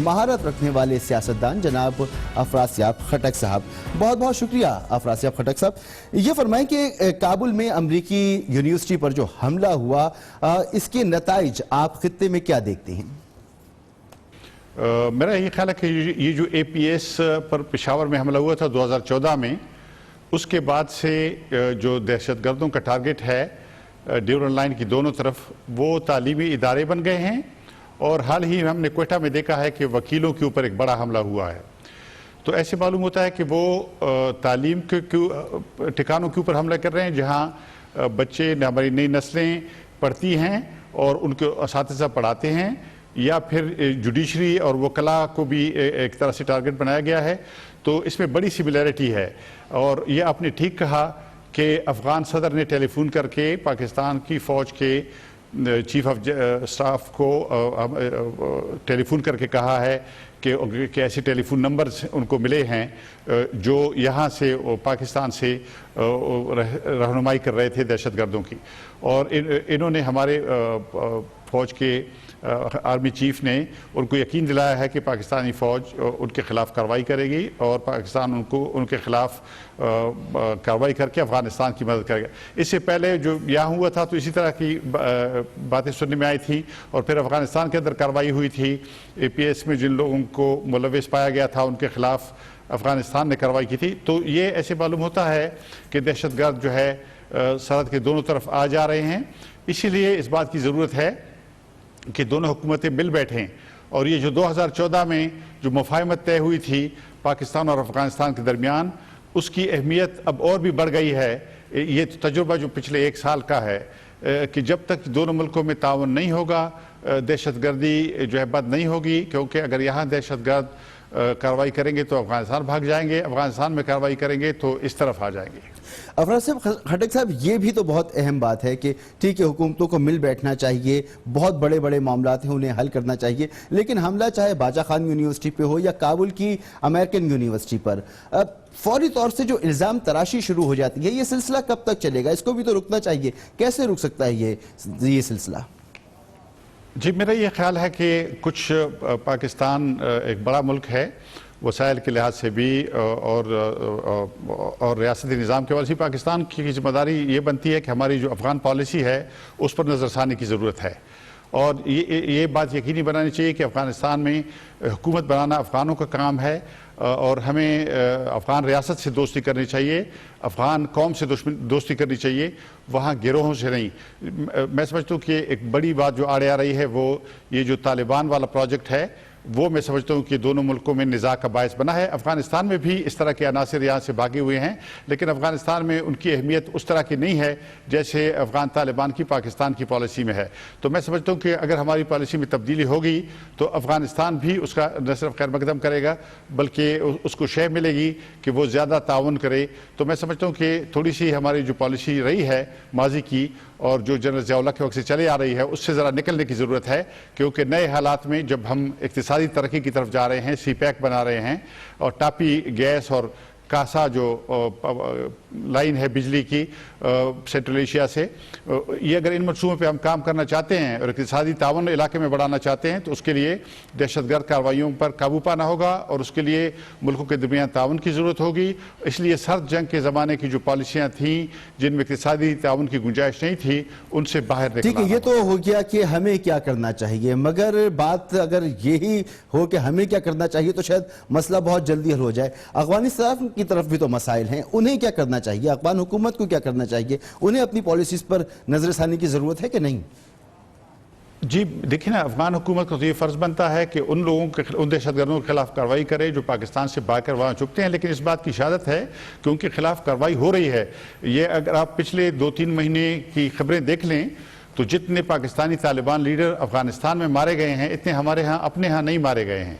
مہارت رکھنے والے سیاستدان جناب افراسیاب خٹک صاحب۔ بہت بہت شکریہ افراسیاب خٹک صاحب۔ یہ فرمائیں کہ کابل میں امریکی یونیورسٹی پر جو حملہ ہوا، اس کے نتائج آپ خطے میں کیا دیکھتے ہیں؟ میرا یہ خیال ہے کہ یہ جو اے پی ایس پر پشاور میں حملہ ہوا تھا 2014 میں، اس کے بعد سے جو دہشت گردوں کا ٹارگٹ ہے ڈیورنڈ لائن کی دونوں طرف، وہ تعلیمی ادارے بن گئے ہیں، اور حال ہی ہم نے کوئٹہ میں دیکھا ہے کہ وکیلوں کے اوپر ایک بڑا حملہ ہوا ہے۔ تو ایسے معلوم ہوتا ہے کہ وہ تعلیم کے ٹھکانوں کے اوپر حملہ کر رہے ہیں جہاں بچے، ہماری نئی نسلیں پڑھتی ہیں اور ان کے اساتذہ پڑھاتے ہیں، یا پھر جوڈیشری اور وکلاء کو بھی ایک طرح سے ٹارگٹ بنایا گیا ہے۔ تو اس میں بڑی سملیرٹی ہے، اور یہ آپ نے ٹھیک کہا کہ افغان صدر نے ٹیلی فون کر کے پاکستان کی فوج کے چیف آف سٹاف کو ٹیلی فون کر کے کہا ہے کہ ایسے ٹیلی فون نمبرز ان کو ملے ہیں جو یہاں سے پاکستان سے رہنمائی کر رہے تھے دہشت گردوں کی، اور انہوں نے ہمارے فوج کے آرمی چیف نے ان کو یقین دلایا ہے کہ پاکستانی فوج ان کے خلاف کارروائی کرے گی، اور پاکستان ان کے خلاف کارروائی کر کے افغانستان کی مدد کرے گا۔ اس سے پہلے جو یہاں ہوا تھا تو اسی طرح کی باتیں سننے میں آئی تھیں، اور پھر افغانستان کے اندر کارروائی ہوئی تھی۔ اے پی ایس میں جن لوگوں کو ملوث پایا گیا تھا ان کے خلاف افغانستان نے کارروائی کی تھی۔ تو یہ ایسے معلوم ہوتا ہے کہ دہشت گرد جو ہے سرحد کے دونوں طرف آ جا رہے ہیں، اسی لیے اس بات کی ضرورت ہے کہ دونوں حکومتیں مل بیٹھیں، اور یہ جو 2014 میں جو مفاہمت طے ہوئی تھی پاکستان اور افغانستان کے درمیان، اس کی اہمیت اب اور بھی بڑھ گئی ہے۔ یہ تجربہ جو پچھلے 1 سال کا ہے کہ جب تک دونوں ملکوں میں تعاون نہیں ہوگا، دہشت گردی جو ہے بند نہیں ہوگی، کیونکہ اگر یہاں دہشت گرد کارروائی کریں گے تو افغانستان بھاگ جائیں گے، افغانستان میں کارروائی کریں گے تو اس طرف آ جائیں گے۔ افراسیاب خٹک صاحب، یہ بھی تو بہت اہم بات ہے کہ ٹھیک ہے حکومتوں کو مل بیٹھنا چاہیے، بہت بڑے بڑے معاملات ہیں انہیں حل کرنا چاہیے، لیکن حملہ چاہے باچا خان یونیورسٹی پہ ہو یا کابل کی امریکن یونیورسٹی پر، فوری طور سے جو الزام تراشی شروع ہو جاتی ہے، یہ سلسلہ کب تک چلے گا؟ اس کو بھی تو رکنا چاہیے، کیسے رک سکتا ہے یہ سلسلہ؟ جی، میرا یہ خیال ہے کہ کچھ پاکستان ایک بڑا ملک ہے، وسائل کے لحاظ سے بھی اور ریاستی نظام کے وجہ سے پاکستان کی ذمہ داری یہ بنتی ہے کہ ہماری جو افغان پالیسی ہے اس پر نظر ثانی کی ضرورت ہے، اور یہ بات یقینی بنانی چاہیے کہ افغانستان میں حکومت بنانا افغانوں کا کام ہے، اور ہمیں افغان ریاست سے دوستی کرنی چاہیے، افغان قوم سے دوستی کرنی چاہیے، وہاں گروہوں سے نہیں۔ میں سمجھتا ہوں کہ ایک بڑی بات جو آڑے آ رہی ہے وہ یہ جو طالبان والا پروجیکٹ ہے، وہ میں سمجھتا ہوں کہ دونوں ملکوں میں نزاع کا باعث بنا ہے۔ افغانستان میں بھی اس طرح کے عناصر یہاں سے بھاگے ہوئے ہیں، لیکن افغانستان میں ان کی اہمیت اس طرح کی نہیں ہے جیسے افغان طالبان کی پاکستان کی پالیسی میں ہے۔ تو میں سمجھتا ہوں کہ اگر ہماری پالیسی میں تبدیلی ہوگی تو افغانستان بھی اس کا نہ صرف خیر مقدم کرے گا بلکہ اس کو شے ملے گی کہ وہ زیادہ تعاون کرے۔ تو میں سمجھتا ہوں کہ تھوڑی سی ہماری جو پالیسی رہی ہے ماضی کی اور جو جنرل ضیاء اللہ کے وقت سے چلے آ رہی ہے اس سے ذرا نکلنے کی ضرورت ہے، کیونکہ نئے حالات میں جب ہم اقتصادی ترقی کی طرف جا رہے ہیں، سی پیک بنا رہے ہیں، اور ٹاپی گیس اور کاسا جو لائن ہے بجلی کی سینٹرل ایشیا سے، یہ اگر ان منصوبوں پہ ہم کام کرنا چاہتے ہیں اور اقتصادی تعاون علاقے میں بڑھانا چاہتے ہیں تو اس کے لیے دہشت گرد کارروائیوں پر قابو پانا ہوگا، اور اس کے لیے ملکوں کے درمیان تعاون کی ضرورت ہوگی۔ اس لیے سرد جنگ کے زمانے کی جو پالیسیاں تھیں جن میں اقتصادی تعاون کی گنجائش نہیں تھی، ان سے باہر نکلنا۔ ٹھیک ہے، یہ تو ہو گیا کہ ہمیں کیا کرنا چاہیے، مگر بات اگر یہی ہو کہ ہمیں کیا کرنا چاہیے تو شاید مسئلہ بہت جلدی حل ہو جائے۔ افغانستان کی طرف بھی تو مسائل ہیں، انہیں کیا کرنا چاہیے؟ افغان حکومت کو کیا کرنا چاہیے؟ انہیں اپنی پالیسیز پر نظر ثانی کی ضرورت ہے کہ نہیں؟ جی دیکھیں نا، افغان حکومت کو تو یہ فرض بنتا ہے کہ ان لوگوں کے ان دہشت گردوں کے خلاف کارروائی کرے جو پاکستان سے بھاگ کر وہاں چھپتے ہیں، لیکن اس بات کی شہادت ہے کہ ان کے خلاف کارروائی ہو رہی ہے۔ یہ اگر آپ پچھلے 2-3 مہینے کی خبریں دیکھ لیں तो जितने पाकिस्तानी तालिबान लीडर अफगानिस्तान में मारे गए हैं इतने हमारे यहाँ अपने यहाँ नहीं मारे गए हैं।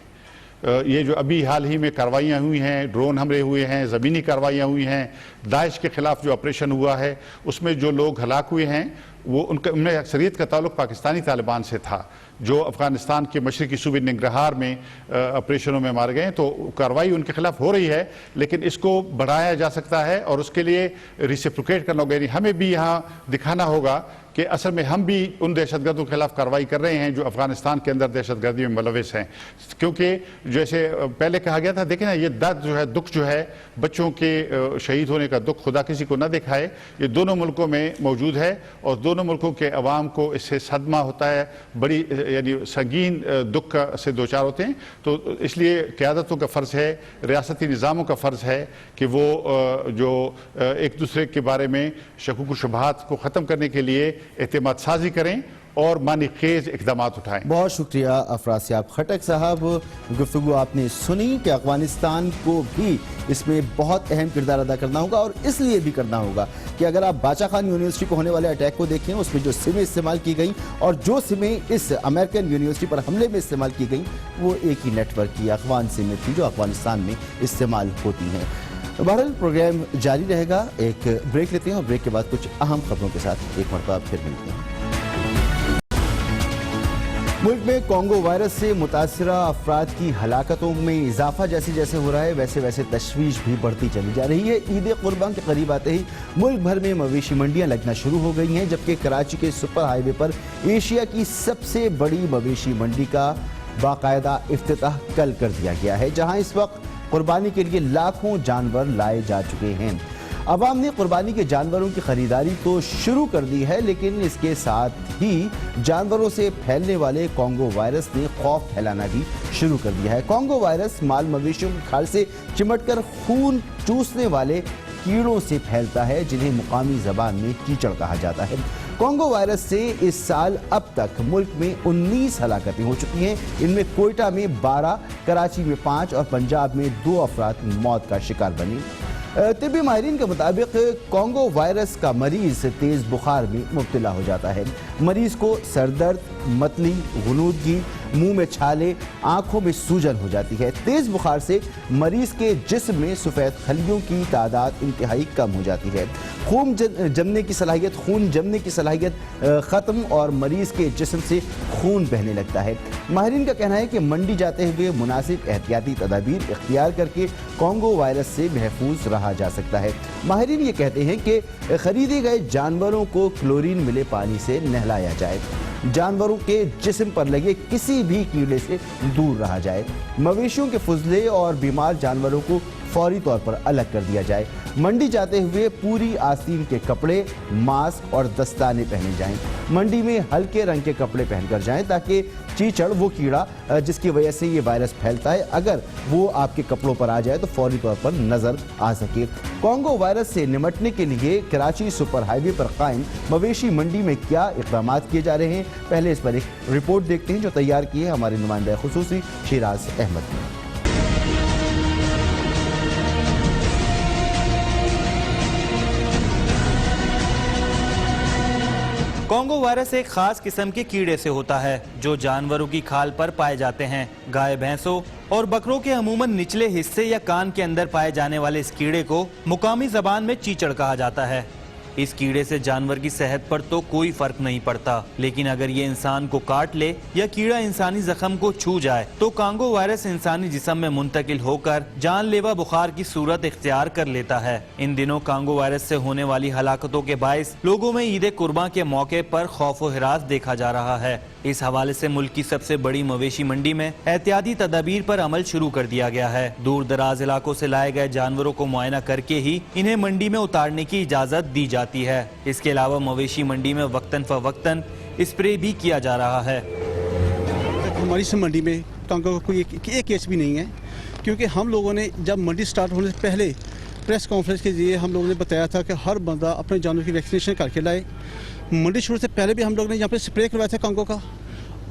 ये जो अभी हाल ही में कार्रवाइयाँ हुई हैं, ड्रोन हमले हुए हैं, ज़मीनी कार्रवाइयाँ हुई हैं, दाइश के ख़िलाफ़ जो ऑपरेशन हुआ है उसमें जो लोग हलाक हुए हैं वो उनमें अक्सरियत का ताल्लुक पाकिस्तानी तालिबान से था जो अफ़गानिस्तान के मशरक़ी सूबे निंगरहार में ऑपरेशनों में मारे गए। तो कार्रवाई उनके खिलाफ हो रही है, लेकिन इसको बढ़ाया जा सकता है और उसके लिए रिसिप्रोकेट करना होगा। यानी हमें भी यहाँ दिखाना होगा कि असल में हम भी उन दहशतगर्दों के खिलाफ कार्रवाई कर रहे हैं जो अफगानिस्तान के अंदर दहशतगर्दी में मुलविस हैं। क्योंकि जैसे पहले कहा गया था, देखिए ना, ये दर्द जो है, दुख जो है, बच्चों के शहीद होने का दुख खुदा किसी को न दिखाए, ये दोनों मुल्कों में मौजूद है और दोनों मुल्कों के अवाम को इससे सदमा होता है, बड़ी यानी संगीन दुख से दो चार होते हैं। तो इसलिए क़यादतों का फ़र्ज़ है, रियासती निज़ामों का फ़र्ज़ है कि वो जो एक दूसरे के बारे में शकूक व शुबहात को ख़त्म करने के लिए एतमाद साजी करें और मानी खेज इक़दामात उठाएं। बहुत शुक्रिया अफरासियाब खटक साहब। गुफ्तगू आपने सुनी कि अफ़गानिस्तान को भी इसमें बहुत अहम किरदार अदा करना होगा और इसलिए भी करना होगा कि अगर आप बाचा खान यूनिवर्सिटी को होने वाले अटैक को देखें, उसमें जो सिमें इस्तेमाल की गई और जो सिमें इस अमेरिकन यूनिवर्सिटी पर हमले में इस्तेमाल की गई वो एक ही नेटवर्क की अफगान सिमें थी जो अफगानिस्तान में इस्तेमाल होती हैं। बहरहाल प्रोग्राम जारी रहेगा। एक ब्रेक लेते हैं और ब्रेक के बाद कुछ अहम खबरों के साथ एक मरतबा फिर मिलते हैं। मुल्क में कॉन्गो वायरस से मुतासरा अफराद की हलाकतों में इजाफा जैसे जैसे हो रहा है वैसे वैसे तशवीश भी बढ़ती चली जा रही है। ईद कुर्बान के करीब आते ही मुल्क भर में मवेशी मंडियां लगना शुरू हो गई हैं, जबकि कराची के सुपर हाईवे पर एशिया की सबसे बड़ी मवेशी मंडी का बाकायदा इफ्तिताह कल कर दिया गया है, जहां इस वक्त कुर्बानी के लिए लाखों जानवर लाए जा चुके हैं। अवाम ने कुर्बानी के जानवरों की खरीदारी तो शुरू कर दी है, लेकिन इसके साथ ही जानवरों से फैलने वाले कॉन्गो वायरस ने खौफ फैलाना भी शुरू कर दिया है। कॉन्गो वायरस माल मवेशियों की खाल से चिमटकर खून चूसने वाले कीड़ों से फैलता है, जिन्हें मुकामी ज़बान में कीचड़ कहा जाता है। कॉन्गो वायरस से इस साल अब तक मुल्क में 19 हलाकतें हो चुकी हैं। इनमें कोयटा में 12, कराची में 5 और पंजाब में 2 अफराद मौत का शिकार बने। तिब्बी माहिरीन के मुताबिक कॉन्गो वायरस का मरीज तेज़ बुखार में मुब्तला हो जाता है। मरीज को सरदर्द, मतली, गुनूदगी, मुंह में छाले, आंखों में सूजन हो जाती है। तेज़ बुखार से मरीज के जिस्म में सफ़ेद खलियों की तादाद इंतहाई कम हो जाती है। खून जमने की सलाहियत ख़त्म और मरीज के जिस्म से खून बहने लगता है। माहिरीन का कहना है कि मंडी जाते हुए मुनासिब एहतियाती तदाबीर इख्तियार करके कॉन्गो वायरस से महफूज रहा जा सकता है। माहिरीन ये कहते हैं कि खरीदे गए जानवरों को क्लोरीन मिले पानी से नहलाया जाए, जानवरों के जिस्म पर लगे किसी भी कीड़े से दूर रहा जाए, मवेशियों के फुजले और बीमार जानवरों को फौरी तौर पर अलग कर दिया जाए। मंडी जाते हुए पूरी आस्तीन के कपड़े, मास्क और दस्ताने पहने जाएं। मंडी में हल्के रंग के कपड़े पहनकर जाएं ताकि चीचड़, वो कीड़ा जिसकी वजह से ये वायरस फैलता है, अगर वो आपके कपड़ों पर आ जाए तो फौरी तौर पर नजर आ सके। कॉन्गो वायरस से निपटने के लिए कराची सुपर हाईवे पर कायम मवेशी मंडी में क्या इक़दाम किए जा रहे हैं, पहले इस पर एक रिपोर्ट देखते हैं जो तैयार की है हमारे नुमाइंदा खुसूसी शिराज अहमद ने। कॉन्गो वायरस एक खास किस्म के कीड़े से होता है जो जानवरों की खाल पर पाए जाते हैं। गाय, भैंसों और बकरों के अमूमन निचले हिस्से या कान के अंदर पाए जाने वाले इस कीड़े को मुकामी जबान में चीचड़ कहा जाता है। इस कीड़े से जानवर की सेहत पर तो कोई फर्क नहीं पड़ता, लेकिन अगर ये इंसान को काट ले या कीड़ा इंसानी जख्म को छू जाए तो कॉन्गो वायरस इंसानी जिस्म में मुंतकिल होकर जानलेवा बुखार की सूरत इख्तियार कर लेता है। इन दिनों कॉन्गो वायरस से होने वाली हलाकतों के बायस लोगों में ईद कुर्बान के मौके पर खौफ व हिरास देखा जा रहा है। इस हवाले से मुल्क की सबसे बड़ी मवेशी मंडी में एहतियाती तदाबीर पर अमल शुरू कर दिया गया है। दूर दराज इलाकों से लाए गए जानवरों को मुआयना करके ही इन्हें मंडी में उतारने की इजाजत दी जाती है। इसके अलावा मवेशी मंडी में वक्तन फवक्तन स्प्रे भी किया जा रहा है। हमारी इस मंडी में कॉन्गो का कोई एक केस भी नहीं है, क्योंकि हम लोगों ने जब मंडी स्टार्ट होने से पहले प्रेस कॉन्फ्रेंस के जरिए हम लोगों ने बताया था कि हर बंदा अपने जानवर की वैक्सीनेशन करके लाए। मंडी शुरू से पहले भी हम लोग ने यहाँ पे स्प्रे करवाया था कॉन्गो का,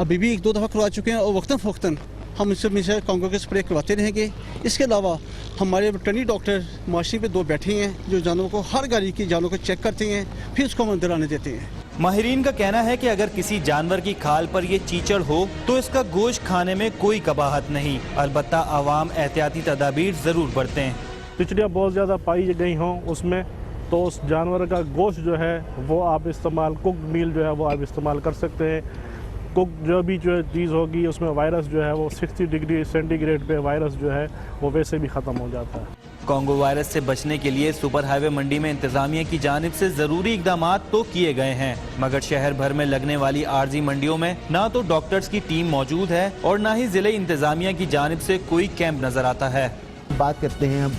अभी भी 1-2 दफ़ा करवा चुके हैं और वक्तन फ़वक्तन हम इससे हमेशा कॉन्गो के स्प्रे करवाते रहेंगे। इसके अलावा हमारे वेटरनरी डॉक्टर माशी पे 2 बैठे हैं जो जानवरों को, हर गाड़ी की जानवरों को चेक करते हैं, फिर उसको हम अंदर आने देते हैं। माहिरीन का कहना है कि अगर किसी जानवर की खाल पर ये चीचड़ हो तो इसका गोश्त खाने में कोई कबाहत नहीं, अलबत्ता आवाम एहतियाती तदाबीर जरूर बरतें। चिचड़ियाँ बहुत ज़्यादा पाई गई हों उसमें, तो उस जानवर का गोश्त जो है वो आप इस्तेमाल, कुक मील जो है वो आप इस्तेमाल कर सकते हैं। कुक जो भी जो चीज़ होगी उसमें वायरस जो है वो 60 डिग्री सेंटीग्रेड पे वायरस जो है वो वैसे भी ख़त्म हो जाता है। कांगो वायरस से बचने के लिए सुपर हाईवे मंडी में इंतजामिया की जानिब से जरूरी इकदामात तो किए गए हैं, मगर शहर भर में लगने वाली आर्जी मंडियों में ना तो डॉक्टर्स की टीम मौजूद है और ना ही जिले इंतजामिया की जानिब से कोई कैंप नजर आता है। बात करते हैं हम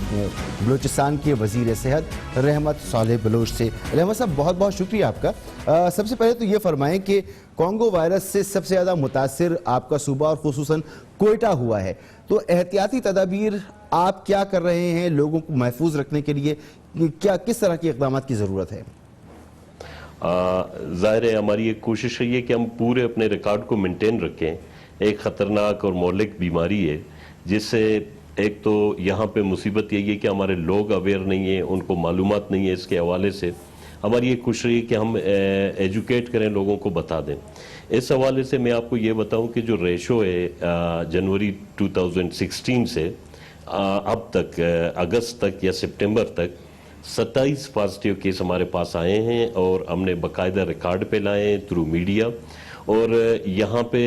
बलूचिस्तान के वजीर सेहत रहमत सालेह बलोच से। रहमत साहब, बहुत बहुत शुक्रिया आपका। सबसे पहले तो ये फरमाएं कि कांगो वायरस से सबसे ज़्यादा मुतासिर आपका सूबा और खुसूसन कोयटा हुआ है, तो एहतियाती तदाबीर आप क्या कर रहे हैं लोगों को महफूज रखने के लिए? क्या किस तरह के इक़दामात की ज़रूरत है? ज़ाहिर है हमारी एक कोशिश है कि हम पूरे अपने रिकॉर्ड को मेंटेन रखें। एक ख़तरनाक और मौलिक बीमारी है जिससे एक तो यहाँ पे मुसीबत यही है कि हमारे लोग अवेयर नहीं है, उनको मालूमात नहीं है। इसके हवाले से हमारी एक कोशिश है कि हम एजुकेट करें, लोगों को बता दें। इस हवाले से मैं आपको ये बताऊं कि जो रेशो है जनवरी 2016 से अब तक अगस्त तक या सितंबर तक 27 पॉजिटिव केस हमारे पास आए हैं और हमने बाकायदा रिकॉर्ड पे लाए हैं थ्रू मीडिया। और यहाँ पे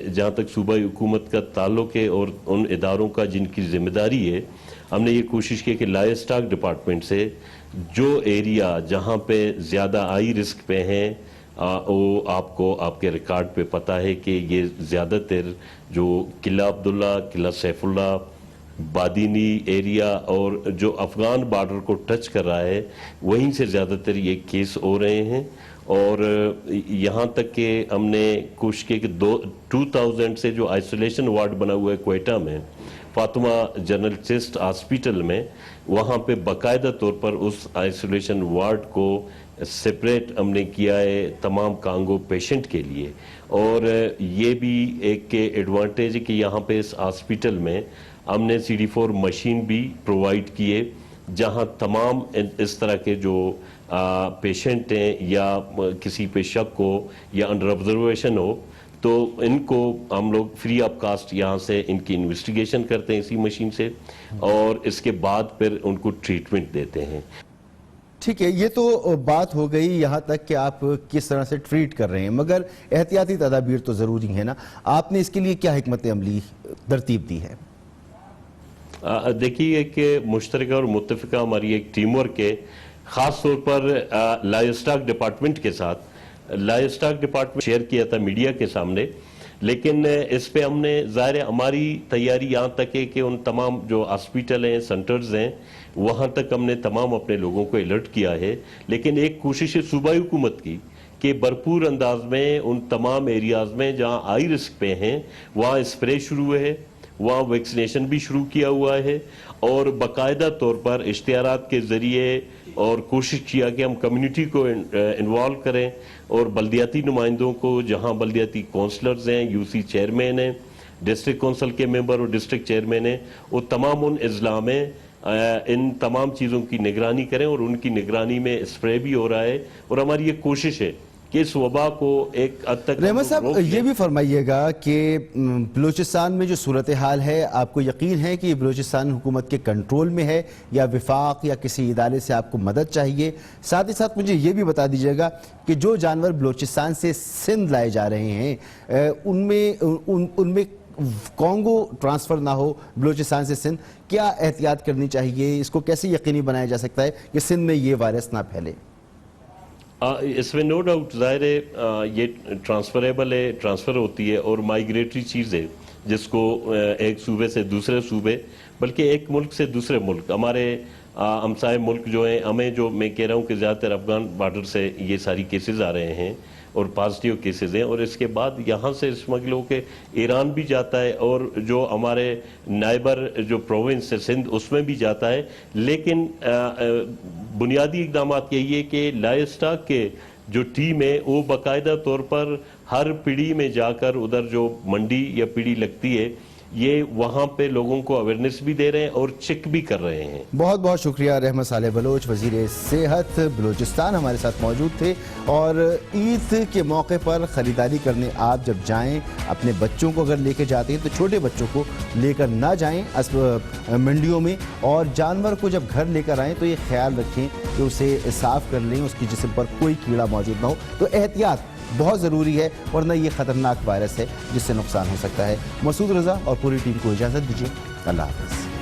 जहाँ तक सूबाई हुकूमत का ताल्लुक है और उन इदारों का जिनकी ज़िम्मेदारी है, हमने ये कोशिश की कि लाइव स्टॉक डिपार्टमेंट से जो एरिया जहाँ पे ज़्यादा हाई रिस्क पे हैं वो आपको आपके रिकॉर्ड पे पता है कि ये ज़्यादातर जो किला अब्दुल्ला, किला सैफुल्ला, बादीनी एरिया और जो अफ़गान बॉर्डर को टच कर रहा है वहीं से ज़्यादातर ये केस हो रहे हैं। और यहाँ तक कि हमने कोशिश की कि 2000 से जो आइसोलेशन वार्ड बना हुआ है क्वेटा में फातिमा जनरल चेस्ट हॉस्पिटल में, वहाँ पे बाकायदा तौर पर उस आइसोलेशन वार्ड को सेपरेट हमने किया है तमाम कांगो पेशेंट के लिए। और ये भी एक एडवांटेज है कि यहाँ पे इस हॉस्पिटल में हमने CD4 मशीन भी प्रोवाइड किए, जहाँ तमाम इस तरह के जो पेशेंट हैं या किसी पे शक हो या अंडर ऑब्जर्वेशन हो तो इनको हम लोग फ्री ऑफ कास्ट यहाँ से इनकी इन्वेस्टिगेशन करते हैं इसी मशीन से और इसके बाद फिर उनको ट्रीटमेंट देते हैं। ठीक है, ये तो बात हो गई यहाँ तक कि आप किस तरह से ट्रीट कर रहे हैं, मगर एहतियाती तदाबीर तो ज़रूरी है ना। आपने इसके लिए क्या हिकमत अमली तरतीब दी है? देखिए कि मुश्तरका और मुत्तफ़िका हमारी एक टीम वर्क है, ख़ास तौर पर लाइव स्टॉक डिपार्टमेंट के साथ। लाइव स्टॉक डिपार्टमेंट शेयर किया था मीडिया के सामने, लेकिन इस पे हमने ज़ाहिर है हमारी तैयारी यहाँ तक है कि उन तमाम जो हॉस्पिटल हैं, सेंटर्स हैं, वहाँ तक हमने तमाम अपने लोगों को अलर्ट किया है। लेकिन एक कोशिश है सूबाई हुकूमत की कि भरपूर अंदाज में उन तमाम एरियाज़ में जहाँ हाई रिस्क पे हैं वहाँ स्प्रे शुरू है, वहाँ वैक्सीनेशन भी शुरू किया हुआ है और बाकायदा तौर पर इश्तिहारात के ज़रिए और कोशिश किया कि हम कम्युनिटी को इन्वॉल्व करें और बल्दियाती नुमाइंदों को, जहाँ बल्दियाती काउंसलर्स हैं, UC चेयरमैन हैं, डिस्ट्रिक्ट काउंसिल के मेंबर और डिस्ट्रिक्ट चेयरमैन हैं, वो तमाम उन अजला में इन तमाम चीज़ों की निगरानी करें और उनकी निगरानी में स्प्रे भी हो रहा है। और हमारी ये कोशिश है कि इस वबा को एक हद तक। रहमत साहब, ये भी फरमाइएगा कि बलूचिस्तान में जो सूरत हाल है, आपको यकीन है कि बलूचिस्तान हुकूमत के कंट्रोल में है या विफाक या किसी इदारे से आपको मदद चाहिए? साथ ही साथ मुझे ये भी बता दीजिएगा कि जो जानवर बलूचिस्तान से सिंध लाए जा रहे हैं उनमें कांगो ट्रांसफ़र ना हो बलूचिस्तान से सिंध, क्या एहतियात करनी चाहिए? इसको कैसे यकीनी बनाया जा सकता है कि सिंध में ये वायरस ना फैले? इसमें नो डाउट ज़ाहिर है ये ट्रांसफरेबल है, ट्रांसफ़र होती है और माइग्रेटरी चीज़ है जिसको एक सूबे से दूसरे सूबे, बल्कि एक मुल्क से दूसरे मुल्क, हमारे हमसाए मुल्क जो हैं, हमें जो मैं कह रहा हूँ कि ज़्यादातर अफगान बॉर्डर से ये सारी केसेस आ रहे हैं और पॉजिटिव केसेस हैं। और इसके बाद यहाँ से स्मगल होकर ईरान भी जाता है और जो हमारे नाइबर जो प्रोविंस है सिंध उसमें भी जाता है। लेकिन बुनियादी इकदाम यही है कि लाइव स्टॉक के जो टीम है वो बाकायदा तौर पर हर पीढ़ी में जाकर उधर जो मंडी या पीढ़ी लगती है ये वहाँ पे लोगों को अवेयरनेस भी दे रहे हैं और चेक भी कर रहे हैं। बहुत बहुत शुक्रिया रहमत सालेह बलोच, वज़ीर सेहत बलूचिस्तान हमारे साथ मौजूद थे। और ईद के मौके पर ख़रीदारी करने आप जब जाएं, अपने बच्चों को अगर लेके जाते हैं तो छोटे बच्चों को लेकर ना जाएं मंडियों में, और जानवर को जब घर लेकर आएँ तो ये ख्याल रखें कि उसे साफ़ कर लें, उसकी जिस्म पर कोई कीड़ा मौजूद ना हो। तो एहतियात बहुत ज़रूरी है, वरना ये ख़तरनाक वायरस है जिससे नुकसान हो सकता है। मसूद रज़ा और पूरी टीम को इजाज़त दीजिए। अल्लाह हाफ़िज़।